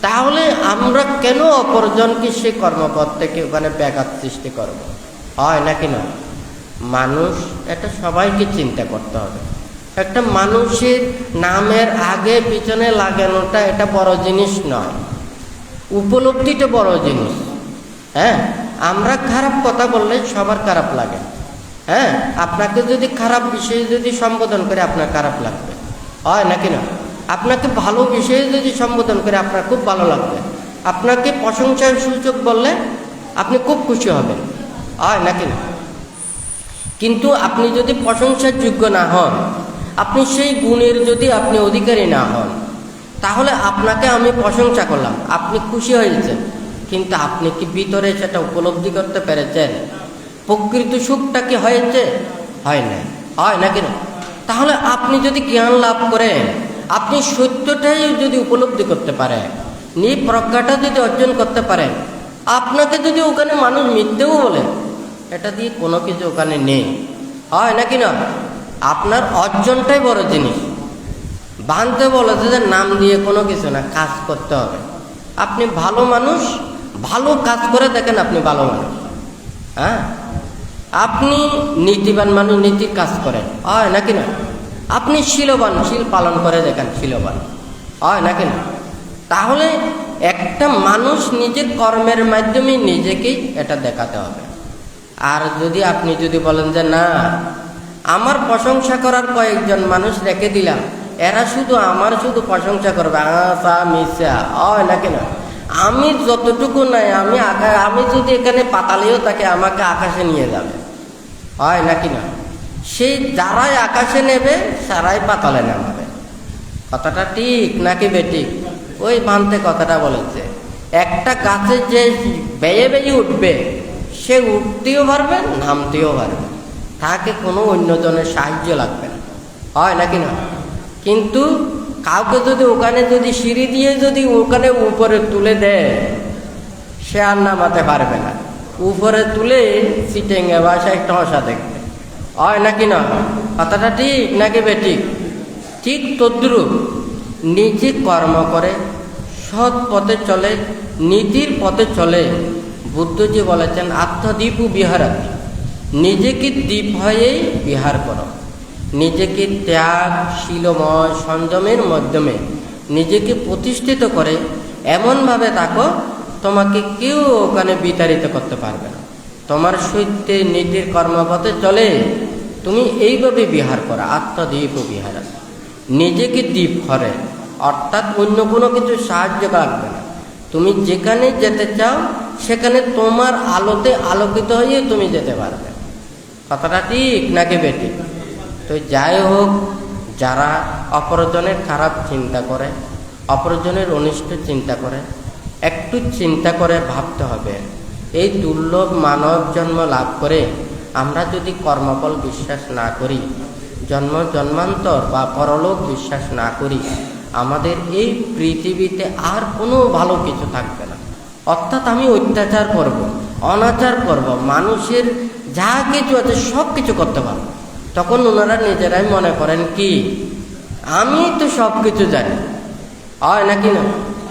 তাহলে আমরা কেন অপরজনকে সে কর্মপথ থেকে ওখানে ব্যাঘাত সৃষ্টি করব, হয় নাকি না? মানুষ, এটা সবাইকে চিন্তা করতে হবে। একটা মানুষের নামের আগে পিছনে লাগানোটা এটা বড় জিনিস নয়, উপলব্ধিটা বড় জিনিস। হ্যাঁ, আমরা খারাপ কথা বললে সবার খারাপ লাগে। হ্যাঁ, আপনাকে যদি খারাপ বিষয়ে যদি সম্বোধন করে আপনার খারাপ লাগবে, হয় নাকি না? আপনাকে ভালো বিষয়ে যদি সম্বোধন করে আপনার খুব ভালো লাগবে, আপনাকে প্রশংসার সূচক বললে আপনি খুব খুশি হবেন, হয় নাকি না? কিন্তু আপনি যদি প্রশংসার যোগ্য না হন, আপনি সেই গুণের যদি আপনি অধিকারী না হন, তাহলে আপনাকে আমি প্রশংসা করলাম, আপনি খুশি হয়েছেন, কিন্তু আপনি কি ভিতরে সেটা উপলব্ধি করতে পেরেছেন? প্রকৃত সুখটা কি হয়েছে? হয় না, হয় নাকি না? তাহলে আপনি যদি জ্ঞান লাভ করেন, আপনি সত্যটাই যদি উপলব্ধি করতে পারেন, নিঃপ্রজ্ঞাটা যদি অর্জন করতে পারেন, আপনাকে যদি ওখানে মানুষ মিথ্যেও বলে, এটা দিয়ে কোনো কিছু ওখানে নেই, হয় নাকি না? আপনার অর্জনটাই বড় জিনিস। বাঁধতে বলেছে যে নাম দিয়ে কোনো কিছু না, কাজ করতে হবে। আপনি ভালো মানুষ, ভালো কাজ করে দেখেন আপনি ভালো মানুষ। হ্যাঁ, আপনি নীতিবান মানুষ, নীতির কাজ করেন, হয় নাকি না? আপনি শীলবান, শীল পালন করে দেখেন শীলবান, হয় নাকি না? তাহলে একটা মানুষ নিজের কর্মের মাধ্যমে নিজেকেই এটা দেখাতে হবে। আর যদি আপনি যদি বলেন যে না, আমার প্রশংসা করার কয়েকজন মানুষ রেখে দিলাম, এরা শুধু আমার শুধু প্রশংসা করবে, মিশা, হয় নাকি না? আমি যতটুকু নাই, আমি যদি এখানে পাতালেও তাকে আমাকে আকাশে নিয়ে যাবে, হয় নাকি না? সেই যারাই আকাশে নেবে সারাই পাতালে নামাবে। কথাটা ঠিক নাকি বেঠিক? ওই বানতে কথাটা বলেছে, একটা গাছে যে বেয়ে বেয়ে উঠবে, সে উঠতেও পারবে, নামতেও পারবে, তাকে কোনো অন্যজনের সাহায্য লাগবে না, হয় নাকি না? কিন্তু কাউকে যদি ওখানে যদি সিঁড়ি দিয়ে যদি ওখানে উপরে তুলে দেয়, সে আর নামাতে পারবে না। উপরে তুলে সিটেঙ্গে বাসায় একটা হসা দেখবে, হয় নাকি না? কথাটা ঠিক নাকি বেঠিক? ঠিক তদ্রূপ নিজে কর্ম করে, সৎ পথে চলে, নীতির পথে চলে। বুদ্ধজি বলেছেন আত্মদ্বীপু বিহারাতি, নিজেকে দ্বীপ হয়েই বিহার করো। নিজেকে ত্যাগ, শীলময়, সংযমের মাধ্যমে নিজেকে প্রতিষ্ঠিত করে এমনভাবে থাকো, তোমাকে কেউ ওখানে বিতাড়িত করতে পারবে না। তোমার সত্যে নীতির কর্মপথে চলে তুমি এইভাবে বিহার করো। আত্মদ্বীপ বিহার, নিজেকে দ্বীপ করে, অর্থাৎ অন্য কোনো কিছু সাহায্য লাগবে না। তুমি যেখানে যেতে চাও সেখানে তোমার আলোতে আলোকিত হয়ে তুমি যেতে পারবে। কথাটা ঠিক নাকি বেঠিক? তো যাই হোক, যারা অপরজনের খারাপ চিন্তা করে, অপরজনের অনিষ্ট চিন্তা করে, একটু চিন্তা করে ভাবতে হবে, এই দুর্লভ মানব জন্ম লাভ করে আমরা যদি কর্মফল বিশ্বাস না করি, জন্ম জন্মান্তর বা পরলোক বিশ্বাস না করি, আমাদের এই পৃথিবীতে আর কোনো ভালো কিছু থাকবে না। অর্থাৎ আমি অত্যাচার করব, অনাচার করব, মানুষের যা কিছু আছে সব কিছু করতে পারবো। তখন ওনারা নিজেরাই মনে করেন কি আমি তো সব কিছু জানি, হয় নাকি না?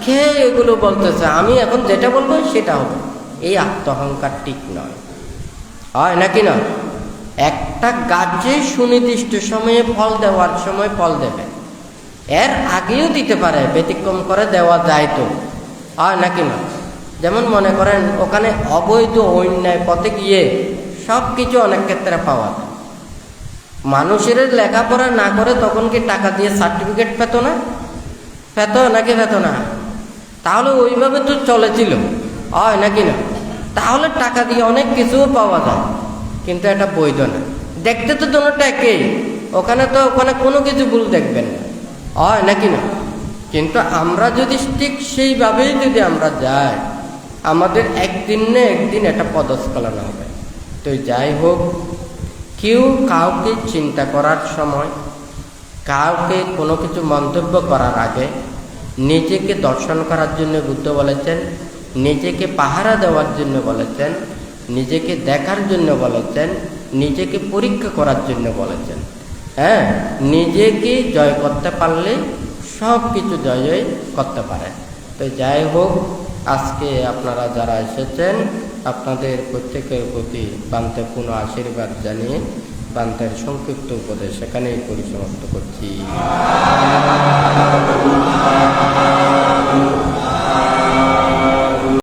কে এগুলো বলতেছে, আমি এখন যেটা বলবো সেটা হবে। এই আত্মহংকার ঠিক নয়, হয় নাকি না? একটা গাছে সুনির্দিষ্ট সময়ে ফল দেওয়ার সময় ফল দেবে, এর আগেও দিতে পারে, ব্যতিক্রম করে দেওয়া যায় তো, হয় নাকি না? যেমন মনে করেন ওখানে অবৈধ অন্যায় পথে গিয়ে সব কিছু অনেক ক্ষেত্রে পাওয়া যায়। মানুষের লেখাপড়া না করে তখন কি টাকা দিয়ে সার্টিফিকেট পেত না? পেত নাকি পেত না? তাহলে ওইভাবে তো চলেছিল, হয় নাকি না? তাহলে টাকা দিয়ে অনেক কিছুও পাওয়া যায়, কিন্তু এটা বৈধ না। দেখতে তো দুটোটা একই, ওখানে কোনো কিছু ভুল দেখবেন না, হয় নাকি না? কিন্তু আমরা যদি ঠিক সেইভাবেই যদি আমরা যাই, আমাদের একদিন না একদিন এটা পদস্খলন হবে। তো যাই হোক, কেউ কাউকে চিন্তা করার সময়, কাউকে কোনো কিছু মন্তব্য করার আগে নিজেকে দর্শন করার জন্য বুদ্ধ বলেছেন, নিজেকে পাহারা দেওয়ার জন্য বলেছেন, নিজেকে দেখার জন্য বলেছেন, নিজেকে পরীক্ষা করার জন্য বলেছেন। হ্যাঁ, নিজেকে জয় করতে পারলে সব কিছু জয় করতে পারে। তো যাই হোক, আজকে আপনারা যারা এসেছেন আপনাদের প্রত্যেকের প্রতি বান্তে পূর্ণ আশীর্বাদ জানিয়ে বান্তের সংক্ষিপ্ত উপদেশ এখানেই পরিসমাপ্ত করছি।